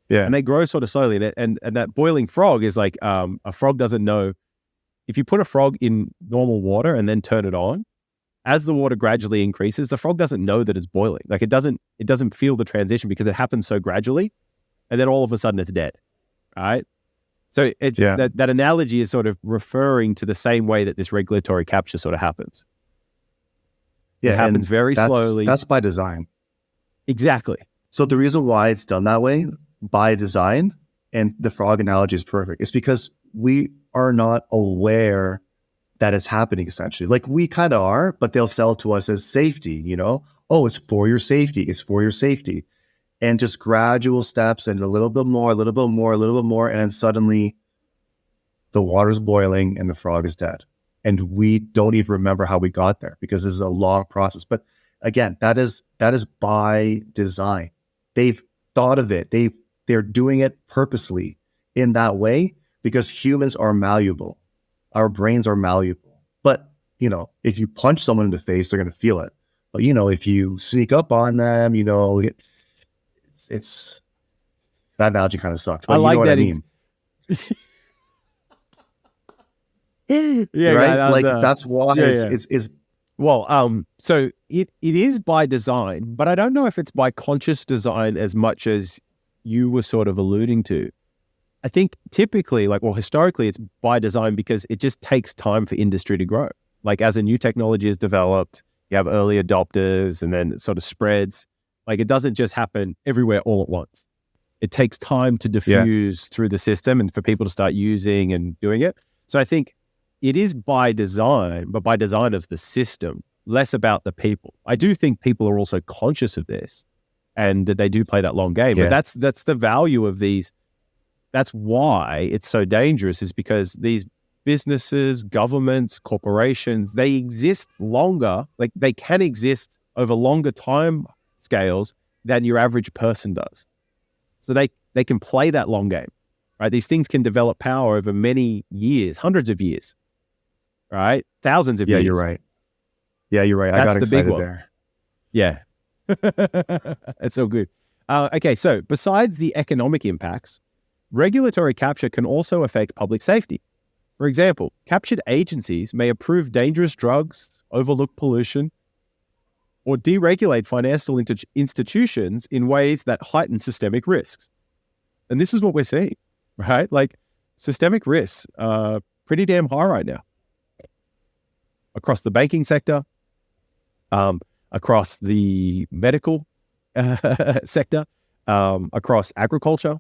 B: Yeah.
A: And they grow sort of slowly. And that boiling frog is like a frog doesn't know. If you put a frog in normal water and then turn it on, as the water gradually increases, the frog doesn't know that it's boiling. Like it doesn't feel the transition because it happens so gradually. And then all of a sudden it's dead, right? So that analogy is sort of referring to the same way that this regulatory capture sort of happens.
B: Yeah,
A: it happens very slowly.
B: That's by design.
A: Exactly.
B: So the reason why it's done that way, by design, and the frog analogy is perfect, is because we are not aware that it's happening, essentially. Like, we kind of are, but they'll sell to us as safety, Oh, it's for your safety. It's for your safety. And just gradual steps and a little bit more, a little bit more, a little bit more. And then suddenly the water's boiling and the frog is dead. And we don't even remember how we got there because this is a long process. But again, that is by design. They've thought of it. They're doing it purposely in that way because humans are malleable. Our brains are malleable. But, if you punch someone in the face, they're going to feel it. But, if you sneak up on them, it's that analogy kind of sucked. But
A: I like
B: what
A: that.
B: I mean.
A: Yeah,
B: right. That's why it's
A: well. So it is by design, but I don't know if it's by conscious design as much as you were sort of alluding to. I think typically, historically, it's by design because it just takes time for industry to grow. Like, as a new technology is developed, you have early adopters, and then it sort of spreads. Like, it doesn't just happen everywhere all at once. It takes time to diffuse through the system and for people to start using and doing it. So I think it is by design, but by design of the system, less about the people. I do think people are also conscious of this and that they do play that long game.
B: Yeah.
A: But that's the value of these that's why it's so dangerous, is because these businesses, governments, corporations, they exist longer, like they can exist over longer time scales than your average person does. So they can play that long game, right? These things can develop power over many years, hundreds of years, right? Thousands of years.
B: You're right. Yeah, you're right.
A: That's
B: I got
A: the
B: excited
A: big one.
B: there.
A: Yeah. It's so good. Okay, so besides the economic impacts, regulatory capture can also affect public safety. For example, captured agencies may approve dangerous drugs, overlook pollution, or deregulate financial institutions in ways that heighten systemic risks. And this is what we're seeing, right? Like systemic risks are pretty damn high right now across the banking sector, across the medical sector, across agriculture,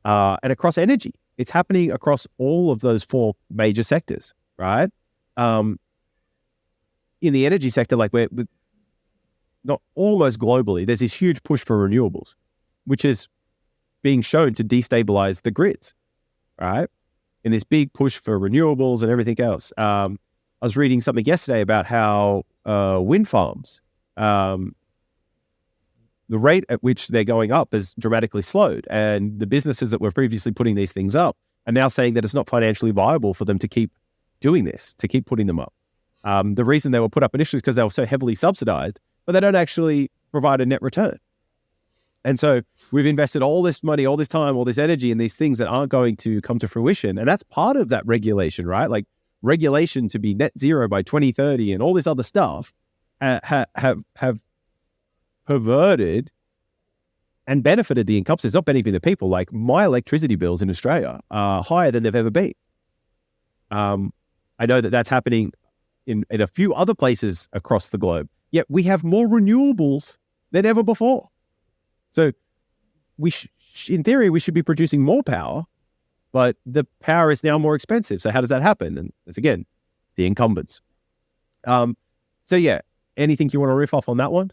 A: and across energy. It's happening across all of those four major sectors, right? In the energy sector, like we're not almost globally, there's this huge push for renewables, which is being shown to destabilize the grids, right? In this big push for renewables and everything else. I was reading something yesterday about how wind farms, the rate at which they're going up has dramatically slowed. And the businesses that were previously putting these things up are now saying that it's not financially viable for them to keep doing this, to keep putting them up. The reason they were put up initially is because they were so heavily subsidized, but they don't actually provide a net return. And so we've invested all this money, all this time, all this energy in these things that aren't going to come to fruition. And that's part of that regulation, right? Like regulation to be net zero by 2030 and all this other stuff have perverted and benefited the incumbents. It's not benefiting the people. Like my electricity bills in Australia are higher than they've ever been. I know that that's happening in a few other places across the globe. Yet we have more renewables than ever before. So in theory, we should be producing more power, but the power is now more expensive. So how does that happen? And it's again, the incumbents. So yeah, anything you want to riff off on that one?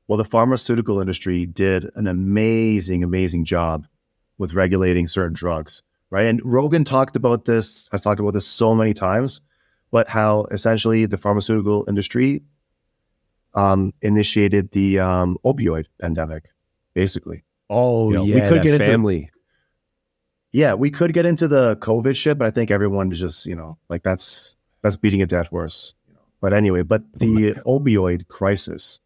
B: Well, the pharmaceutical industry did an amazing job with regulating certain drugs, right? And Rogan has talked about this so many times, but how essentially the pharmaceutical industry initiated the opioid pandemic, basically.
A: Oh,
B: we
A: could
B: get into
A: family.
B: We could get into the COVID shit, but I think everyone just, like that's beating a dead horse. But anyway, the opioid crisis,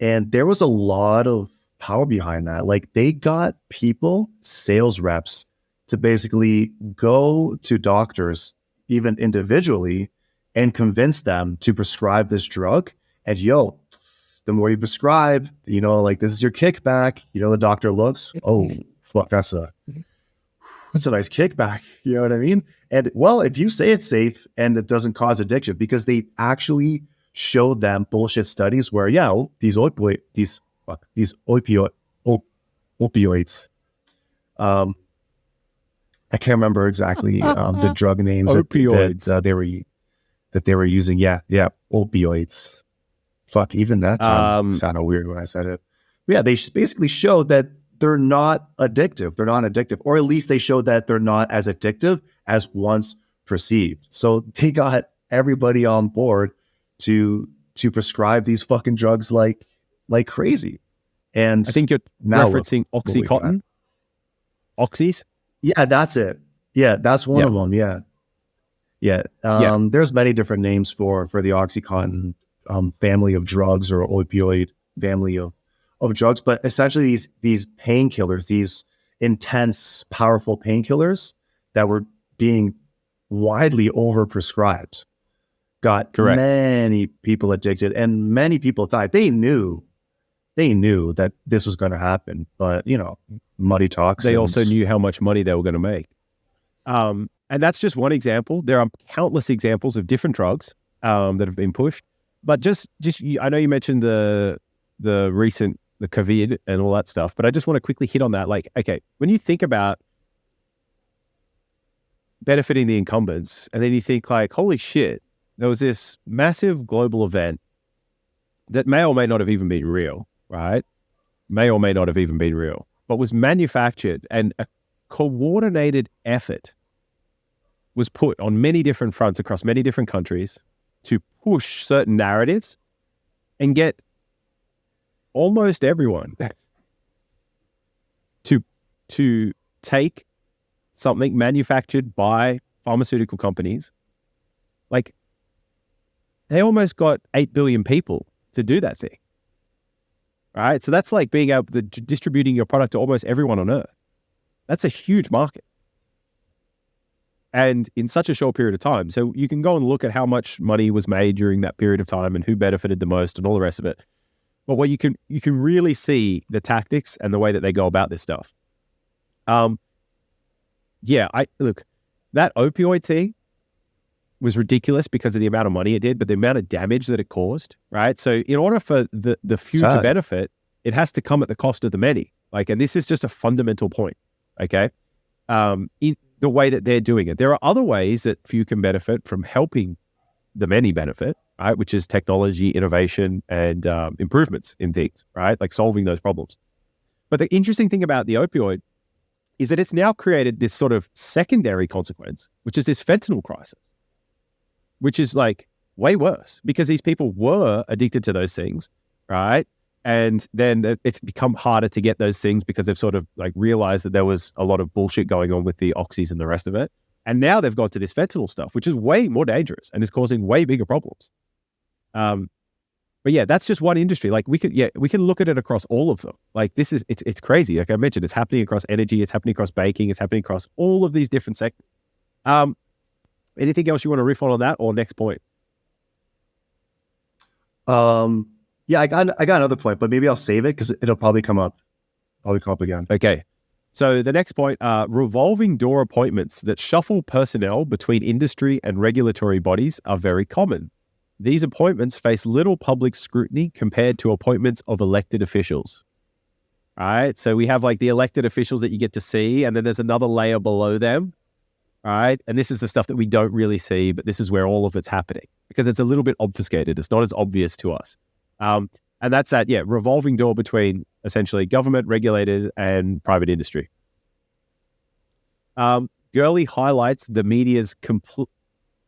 B: and there was a lot of power behind that. Like they got people, sales reps, to basically go to doctors, even individually, and convince them to prescribe this drug. And the more you prescribe, like this is your kickback. The doctor looks, oh, fuck, that's a nice kickback. You know what I mean? And well, if you say it's safe and it doesn't cause addiction, because they actually showed them bullshit studies where, these opioids. I can't remember exactly the drug names
A: opioids
B: that they were using. Yeah, opioids. Fuck, even that time sounded weird when I said it. But yeah, they basically showed that they're not addictive. They're not addictive, or at least they showed that they're not as addictive as once perceived. So they got everybody on board to prescribe these fucking drugs like crazy. And
A: I think you're referencing OxyContin. Oxys?
B: Yeah, that's it. Yeah, that's one of them. Yeah. There's many different names for the OxyContin family of drugs, or opioid family of drugs, but essentially these painkillers, these intense, powerful painkillers that were being widely overprescribed, got many people addicted, and many people died. They knew that this was going to happen, but muddy talks.
A: They also knew how much money they were going to make. And that's just one example. There are countless examples of different drugs that have been pushed. But just I know you mentioned the recent, the COVID and all that stuff, but I just want to quickly hit on that. Like, okay, when you think about benefiting the incumbents, and then you think like, holy shit, there was this massive global event that may or may not have even been real, right? May or may not have even been real. but was manufactured, and a coordinated effort was put on many different fronts across many different countries to push certain narratives and get almost everyone to take something manufactured by pharmaceutical companies. Like, they almost got 8 billion people to do that thing. Right? So that's like being able to distributing your product to almost everyone on earth. That's a huge market. And in such a short period of time. So you can go and look at how much money was made during that period of time and who benefited the most and all the rest of it. But what you can really see the tactics and the way that they go about this stuff. Look, that opioid thing was ridiculous because of the amount of money it did, but the amount of damage that it caused, right? So in order for the few to benefit, it has to come at the cost of the many. Like, and this is just a fundamental point, okay? In the way that they're doing it. There are other ways that few can benefit from helping the many benefit, right? Which is technology, innovation, and improvements in things, right? Like solving those problems. But the interesting thing about the opioid is that it's now created this sort of secondary consequence, which is this fentanyl crisis, which is like way worse because these people were addicted to those things, right? And then it's become harder to get those things because they've sort of like realized that there was a lot of bullshit going on with the oxys and the rest of it. And now they've got to this fentanyl stuff, which is way more dangerous and is causing way bigger problems. But yeah, that's just one industry. Like we can look at it across all of them. Like it's crazy. Like I mentioned, it's happening across energy, it's happening across baking, it's happening across all of these different sectors. Anything else you want to riff on that or next point?
B: Yeah, I got another point, but maybe I'll save it because it'll probably come up. Again.
A: Okay. So the next point are revolving door appointments that shuffle personnel between industry and regulatory bodies are very common. These appointments face little public scrutiny compared to appointments of elected officials. All right. So we have like the elected officials that you get to see, and then there's another layer below them. All right. And this is the stuff that we don't really see, but this is where all of it's happening because it's a little bit obfuscated. It's not as obvious to us. And that's that, revolving door between essentially government, regulators, and private industry. Gurley highlights the media's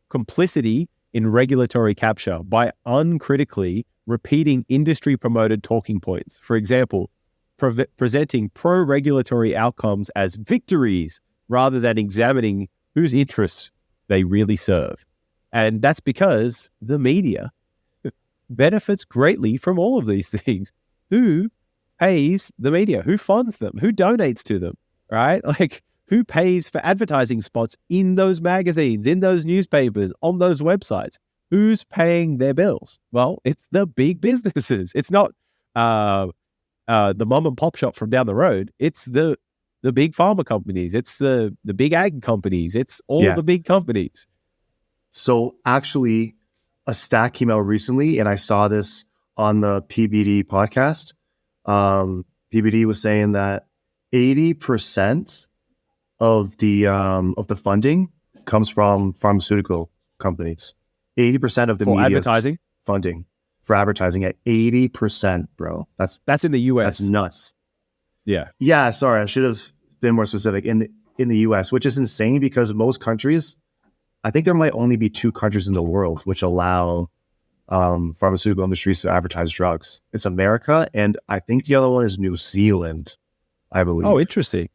A: complicity in regulatory capture by uncritically repeating industry-promoted talking points. For example, presenting pro-regulatory outcomes as victories rather than examining whose interests they really serve. And that's because the media benefits greatly from all of these things. Who pays the media? Who funds them? Who donates to them? Right? Like, who pays for advertising spots in those magazines, in those newspapers, on those websites? Who's paying their bills? Well, it's the big businesses. It's not the mom and pop shop from down the road. It's the big pharma companies. It's the big ag companies. It's all the big companies.
B: So actually, a stat came out recently, and I saw this on the PBD podcast. PBD was saying that 80% of the funding comes from pharmaceutical companies. 80% of the media's
A: advertising
B: funding for advertising at 80%, bro.
A: That's in the US.
B: That's nuts.
A: Yeah.
B: Yeah. Sorry, I should have been more specific. In the US, which is insane because most countries, I think there might only be 2 countries in the world which allow pharmaceutical industries to advertise drugs. It's America, and I think the other one is New Zealand, I believe.
A: Oh, interesting.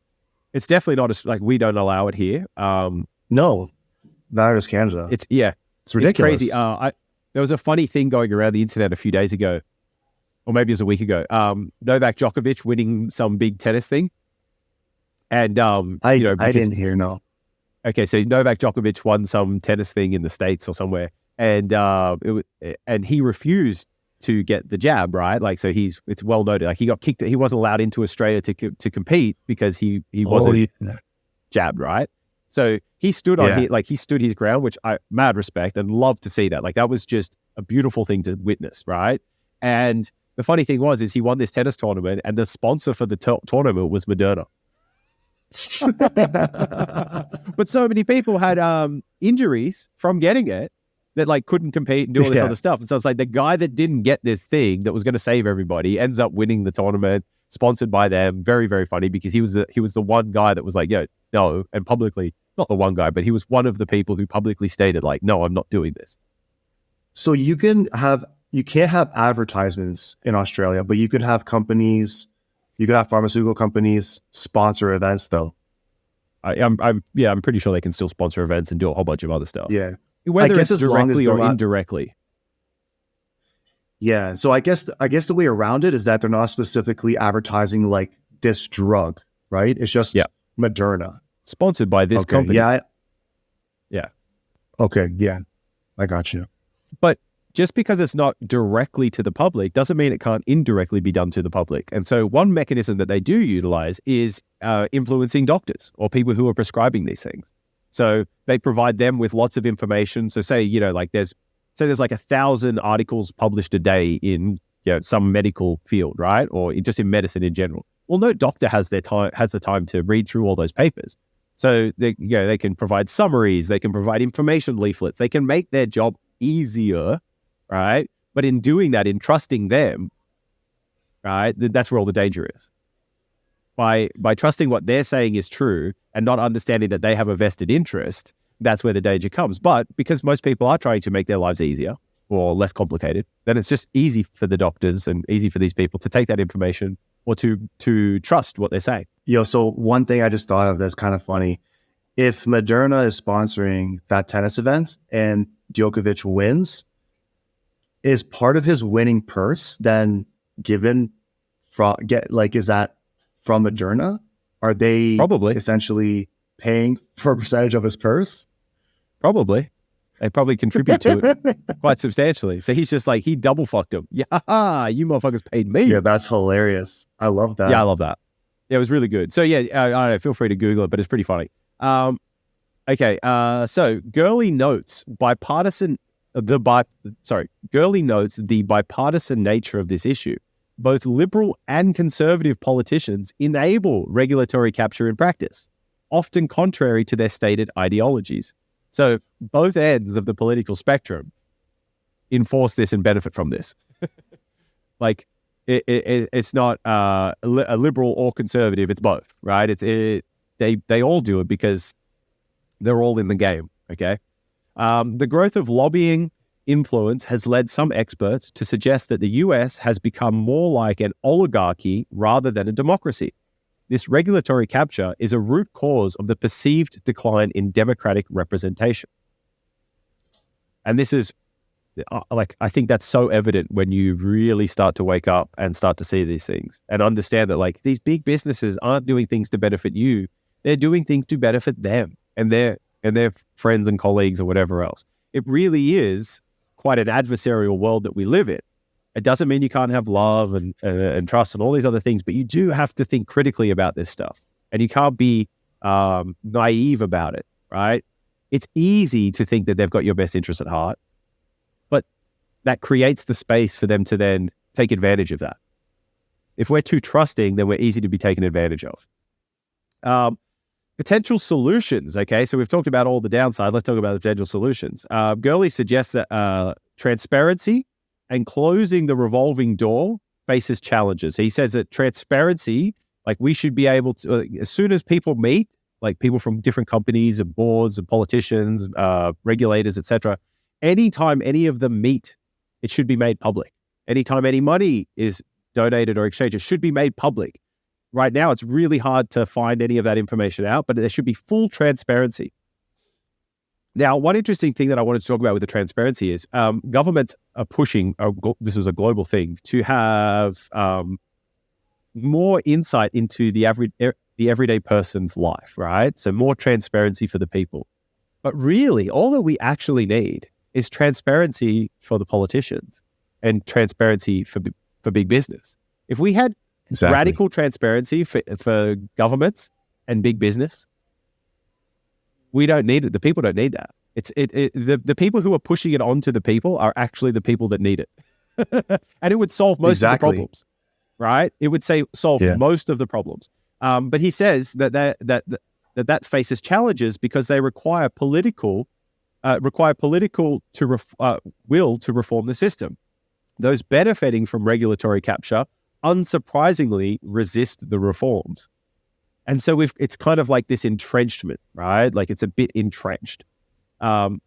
A: It's definitely not like we don't allow it here.
B: No, neither does Canada.
A: It's
B: ridiculous.
A: It's crazy. There was a funny thing going around the internet a few days ago, or maybe it was a week ago. Novak Djokovic winning some big tennis thing, and
B: I didn't hear. No.
A: Okay, so Novak Djokovic won some tennis thing in the States or somewhere, and he refused to get the jab, right? Like, so it's well noted. Like, he got kicked. He wasn't allowed into Australia to compete because he wasn't jabbed, right? So he stood he stood his ground, which I mad respect and love to see that. Like, that was just a beautiful thing to witness, right? And the funny thing is he won this tennis tournament, and the sponsor for the tournament was Moderna. But so many people had injuries from getting it that like couldn't compete and do all this other stuff. And so it's like the guy that didn't get this thing that was going to save everybody ends up winning the tournament. sponsored by them. Very, very funny because he was the one guy that was like, "Yo, no," and publicly, not the one guy, but he was one of the people who publicly stated like, "No, I'm not doing this."
B: So you can't have advertisements in Australia, but you could have pharmaceutical companies sponsor events though.
A: I'm pretty sure they can still sponsor events and do a whole bunch of other stuff.
B: Yeah.
A: Whether it's directly or indirectly.
B: Yeah. So I guess the way around it is that they're not specifically advertising like this drug, right? It's just Moderna.
A: Sponsored by this company.
B: Yeah.
A: Yeah.
B: Okay. Yeah. I got you.
A: But just because it's not directly to the public doesn't mean it can't indirectly be done to the public. And so one mechanism that they do utilize is influencing doctors or people who are prescribing these things. So they provide them with lots of information. So say, like there's like 1,000 articles published a day in some medical field, right? Or just in medicine in general. Well, no doctor has the time to read through all those papers. So they can provide summaries, they can provide information leaflets, they can make their job easier, right? But in doing that, in trusting them, right, that's where all the danger is. By trusting what they're saying is true and not understanding that they have a vested interest, that's where the danger comes. But because most people are trying to make their lives easier or less complicated, then it's just easy for the doctors and easy for these people to take that information or to trust what they're saying.
B: So one thing I just thought of that's kind of funny. If Moderna is sponsoring that tennis event and Djokovic wins, is part of his winning purse then given is that from Moderna? Are they
A: probably
B: essentially paying for a percentage of his purse?
A: Probably. They probably contribute to it quite substantially. So he's just like, he double fucked him. Yeah, you motherfuckers paid me.
B: Yeah, that's hilarious. I love that.
A: Yeah, I love that. Yeah, it was really good. So yeah, I don't know, feel free to Google it, but it's pretty funny. Okay, so Gurley notes Gurley notes the bipartisan nature of this issue. Both liberal and conservative politicians enable regulatory capture in practice, often contrary to their stated ideologies. So both ends of the political spectrum enforce this and benefit from this. Like it's not a liberal or conservative; it's both, right? They all do it because they're all in the game. Okay, the growth of lobbying influence has led some experts to suggest that the US has become more like an oligarchy rather than a democracy. This regulatory capture is a root cause of the perceived decline in democratic representation. And this is, I think that's so evident when you really start to wake up and start to see these things and understand that these big businesses aren't doing things to benefit you. They're doing things to benefit them and their friends and colleagues or whatever else. It really is quite an adversarial world that we live in. It doesn't mean you can't have love and trust and all these other things, but you do have to think critically about this stuff. And you can't be naive about it, right? It's easy to think that they've got your best interest at heart, but that creates the space for them to then take advantage of that. If we're too trusting, then we're easy to be taken advantage of. Potential solutions, okay? So we've talked about all the downside. Let's talk about the potential solutions. Gurley suggests that transparency and closing the revolving door faces challenges. He says that transparency, we should be able to, as soon as people meet, people from different companies and boards and politicians, regulators, etc., anytime any of them meet, it should be made public. Anytime any money is donated or exchanged, it should be made public. Right now, it's really hard to find any of that information out, but there should be full transparency. Now, one interesting thing that I wanted to talk about with the transparency is governments are pushing, this is a global thing, to have more insight into the everyday person's life, right? So more transparency for the people. But really, all that we actually need is transparency for the politicians and transparency for big business. If we had radical transparency for governments and big business, we don't need it. The people don't need that. The people who are pushing it onto the people are actually the people that need it. And it would solve most of the problems, right? It would solve most of the problems. But he says that faces challenges because they require political will to reform the system. Those benefiting from regulatory capture unsurprisingly resist the reforms. And so it's kind of like this entrenchment, right? Like it's a bit entrenched. But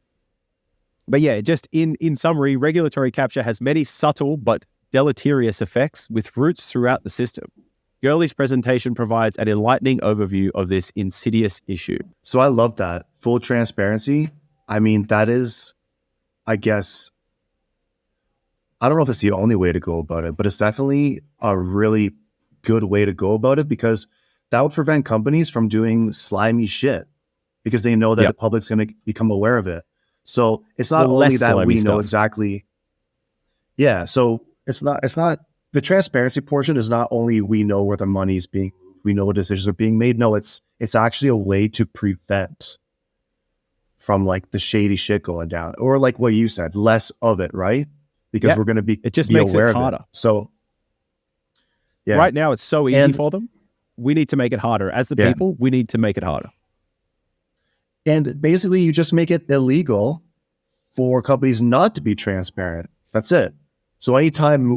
A: yeah, just in summary, regulatory capture has many subtle but deleterious effects with roots throughout the system. Gurley's presentation provides an enlightening overview of this insidious issue.
B: So I love that. Full transparency. I mean, that is, I guess, I don't know if it's the only way to go about it, but it's definitely a really good way to go about it, because that would prevent companies from doing slimy shit, because they know that the public's going to become aware of it. So it's not only that we know exactly. Yeah. So it's not the transparency portion is not only we know where the money's being moved, we know what decisions are being made. No, it's actually a way to prevent from like the shady shit going down, or like what you said, less of it, right? Because we're going to be,
A: it just makes it harder.
B: So yeah,
A: right now it's so easy for them. We need to make it harder. As the people, we need to make it harder.
B: And basically you just make it illegal for companies not to be transparent. That's it. So anytime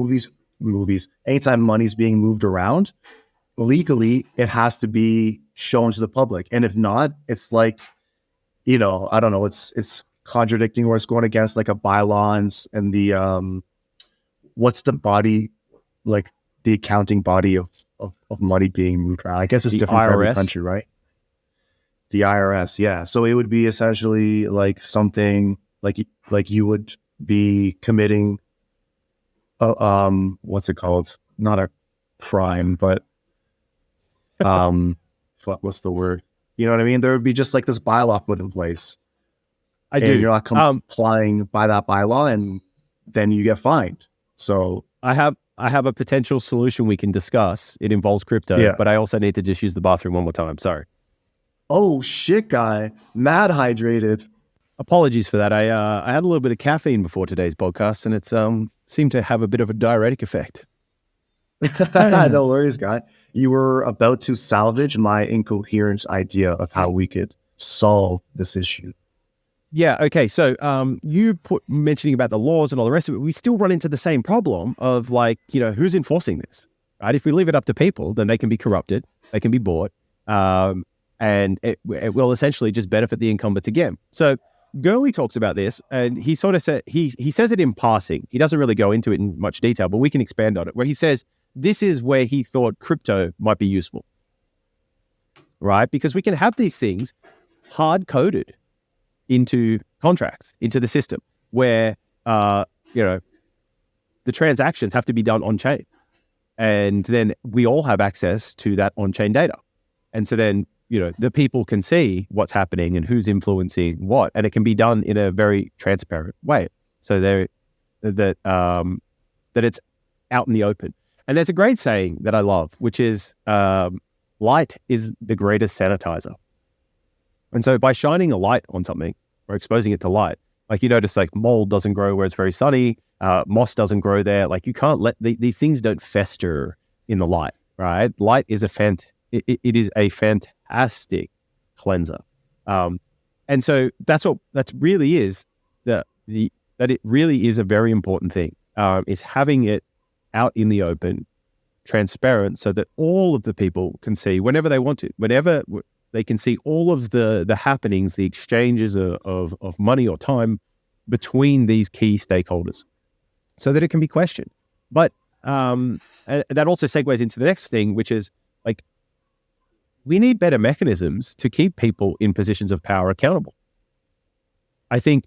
B: anytime money's being moved around, legally, it has to be shown to the public. And if not, it's like, I don't know, it's contradicting, or it's going against like a bylaw and the, what's the body, like the accounting body of money being moved around. I guess it's different for every country, right? The IRS, yeah. So it would be essentially like something like you would be committing, what's it called? Not a crime, but what's the word? You know what I mean? There would be just like this bylaw put in place. You're not complying by that bylaw, and then you get fined. So
A: I have a potential solution we can discuss. It involves crypto, but I also need to just use the bathroom one more time. Sorry.
B: Oh shit, guy. Mad hydrated.
A: Apologies for that. I had a little bit of caffeine before today's podcast, and it's seemed to have a bit of a diuretic effect.
B: No worries, guy. You were about to salvage my incoherent idea of how we could solve this issue.
A: Yeah, okay. So you mentioning about the laws and all the rest of it, we still run into the same problem of like, who's enforcing this, right? If we leave it up to people, then they can be corrupted, they can be bought, and it will essentially just benefit the incumbents again. So Gurley talks about this, and he sort of said, he says it in passing. He doesn't really go into it in much detail, but we can expand on it, where he says this is where he thought crypto might be useful, right? Because we can have these things hard-coded into contracts, into the system, where, the transactions have to be done on-chain. And then we all have access to that on-chain data. And so then, the people can see what's happening and who's influencing what, and it can be done in a very transparent way. So that it's out in the open. And there's a great saying that I love, which is, light is the greatest sanitizer. And so by shining a light on something or exposing it to light, like you notice like mold doesn't grow where it's very sunny, moss doesn't grow there. Like you can't let these things don't fester in the light, right? Light is it is a fantastic cleanser. And so that really is that it really is a very important thing, is having it out in the open, transparent, so that all of the people can see whenever they want to, whenever they can see all of the happenings, the exchanges of money or time between these key stakeholders, so that it can be questioned. But and that also segues into the next thing, which is like, we need better mechanisms to keep people in positions of power accountable. I think,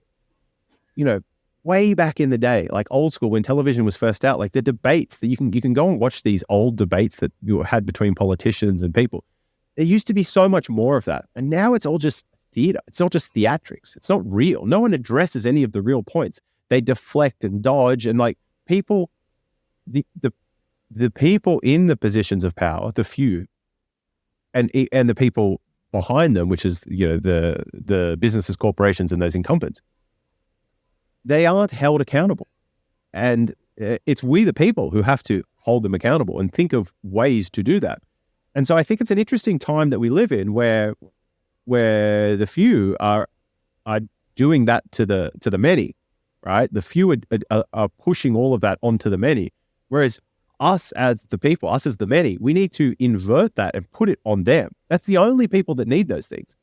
A: way back in the day, like old school, when television was first out, like the debates that you can go and watch these old debates that you had between politicians and people. There used to be so much more of that. And now it's all just theater. It's all just theatrics. It's not real. No one addresses any of the real points. They deflect and dodge, and like people, the people in the positions of power, the few, and the people behind them, which is, the businesses, corporations, and those incumbents, they aren't held accountable. And it's we, the people, who have to hold them accountable and think of ways to do that. And so I think it's an interesting time that we live in, where the few are doing that to the many, right? The few are pushing all of that onto the many. Whereas us as the people, us as the many, we need to invert that and put it on them. That's the only people that need those things.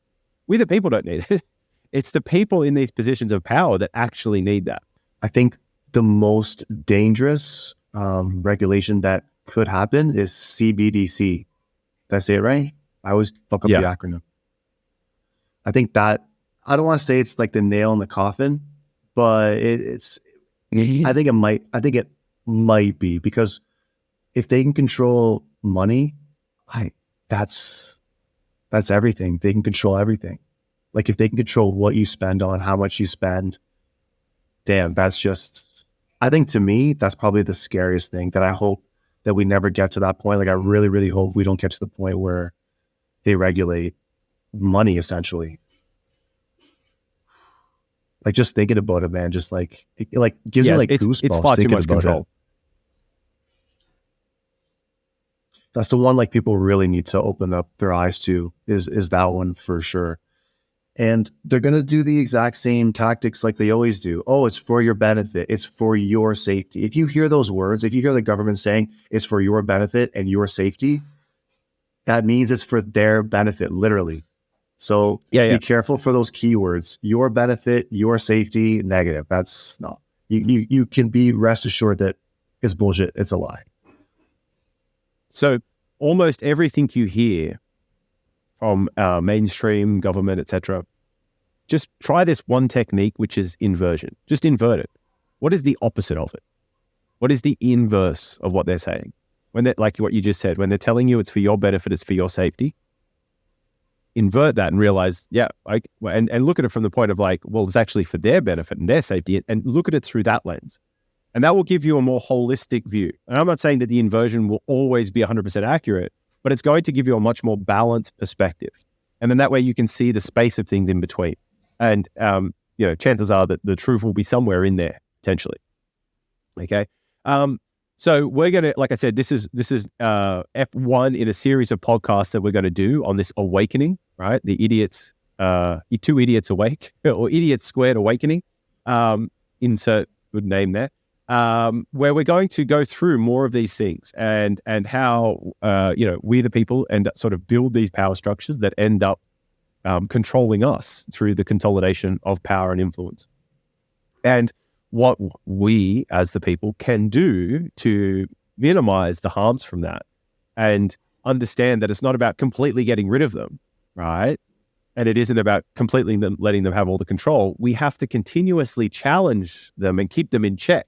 A: We the people don't need it. It's the people in these positions of power that actually need that.
B: I think the most dangerous regulation that could happen is CBDC. Did I say it right? I always fuck up the acronym. I think that, I don't want to say it's like the nail in the coffin, but it's. I think it might be, because if they can control money, that's everything. They can control everything. Like if they can control what you spend on, how much you spend, damn, that's just, I think to me, that's probably the scariest thing, that I hope that we never get to that point. Like I really, really hope we don't get to the point where they regulate money essentially. Like just thinking about it, man, just like, it gives me like goosebumps.
A: It's far too much control.
B: That's the one like people really need to open up their eyes to, is that one for sure. And they're going to do the exact same tactics like they always do. Oh, it's for your benefit. It's for your safety. If you hear those words, if you hear the government saying it's for your benefit and your safety, that means it's for their benefit, literally. So be careful for those keywords. Your benefit, your safety, negative. That's no. You can be rest assured that it's bullshit. It's a lie.
A: So almost everything you hear from mainstream government, etc., just try this one technique, which is inversion. Just invert it. What is the opposite of it? What is the inverse of what they're saying? When they, like what you just said, when they're telling you it's for your benefit, it's for your safety, invert that and realize, and look at it from the point of like, well, it's actually for their benefit and their safety, and look at it through that lens. And that will give you a more holistic view. And I'm not saying that the inversion will always be 100% accurate, but it's going to give you a much more balanced perspective. And then that way you can see the space of things in between. And, chances are that the truth will be somewhere in there, potentially. Okay. So we're going to, like I said, this is F1 in a series of podcasts that we're going to do on this awakening, right? The idiots, two idiots awake, or idiots squared awakening. Insert good name there. Where we're going to go through more of these things and how, we the people end up sort of build these power structures that end up controlling us through the consolidation of power and influence. And what we as the people can do to minimize the harms from that and understand that it's not about completely getting rid of them, right? And it isn't about completely letting them have all the control. We have to continuously challenge them and keep them in check.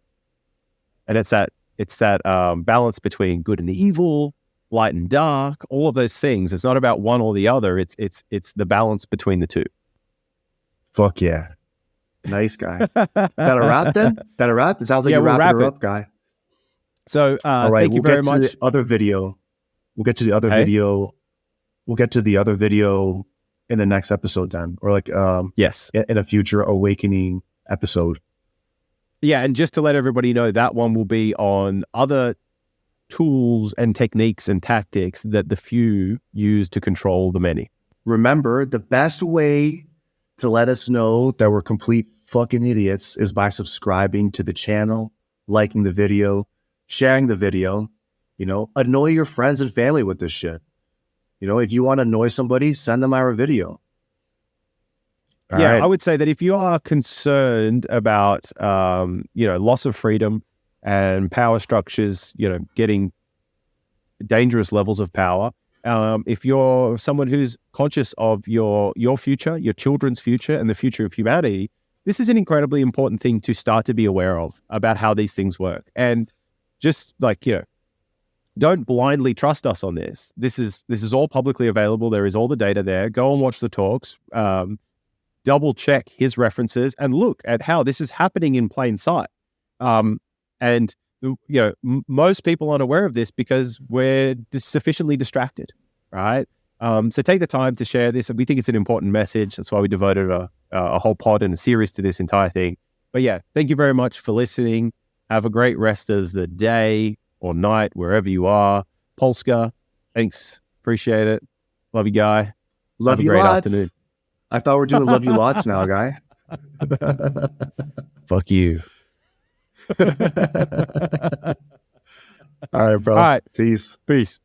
A: And it's that balance between good and evil, light and dark, all of those things. It's not about one or the other. It's the balance between the two.
B: Fuck yeah. Nice guy. That a wrap then? That a wrap? It sounds like you're wrapping her up, guy.
A: So
B: all right,
A: thank you very much.
B: The other video. We'll get to the other video. We'll get to the other video in the next episode then. Or like
A: yes,
B: in a future awakening episode.
A: Yeah, and just to let everybody know, that one will be on other tools and techniques and tactics that the few use to control the many.
B: Remember, the best way to let us know that we're complete fucking idiots is by subscribing to the channel, liking the video, sharing the video, annoy your friends and family with this shit. If you want to annoy somebody, send them our video. All right.
A: I would say that if you are concerned about, loss of freedom and power structures, getting dangerous levels of power, if you're someone who's conscious of your future, your children's future, and the future of humanity, this is an incredibly important thing to start to be aware of about how these things work. And just don't blindly trust us on this. This is all publicly available. There is all the data there. Go and watch the talks. Double check his references and look at how this is happening in plain sight. And most people aren't aware of this because we're sufficiently distracted, right? So take the time to share this. We think it's an important message. That's why we devoted a whole pod and a series to this entire thing. But yeah, thank you very much for listening. Have a great rest of the day or night, wherever you are. Polska, thanks. Appreciate it. Love you, guy.
B: Love you,
A: great
B: lots.
A: Afternoon.
B: I thought we're doing love you lots now, guy.
A: Fuck you.
B: All right, bro.
A: All right.
B: Peace.
A: Peace.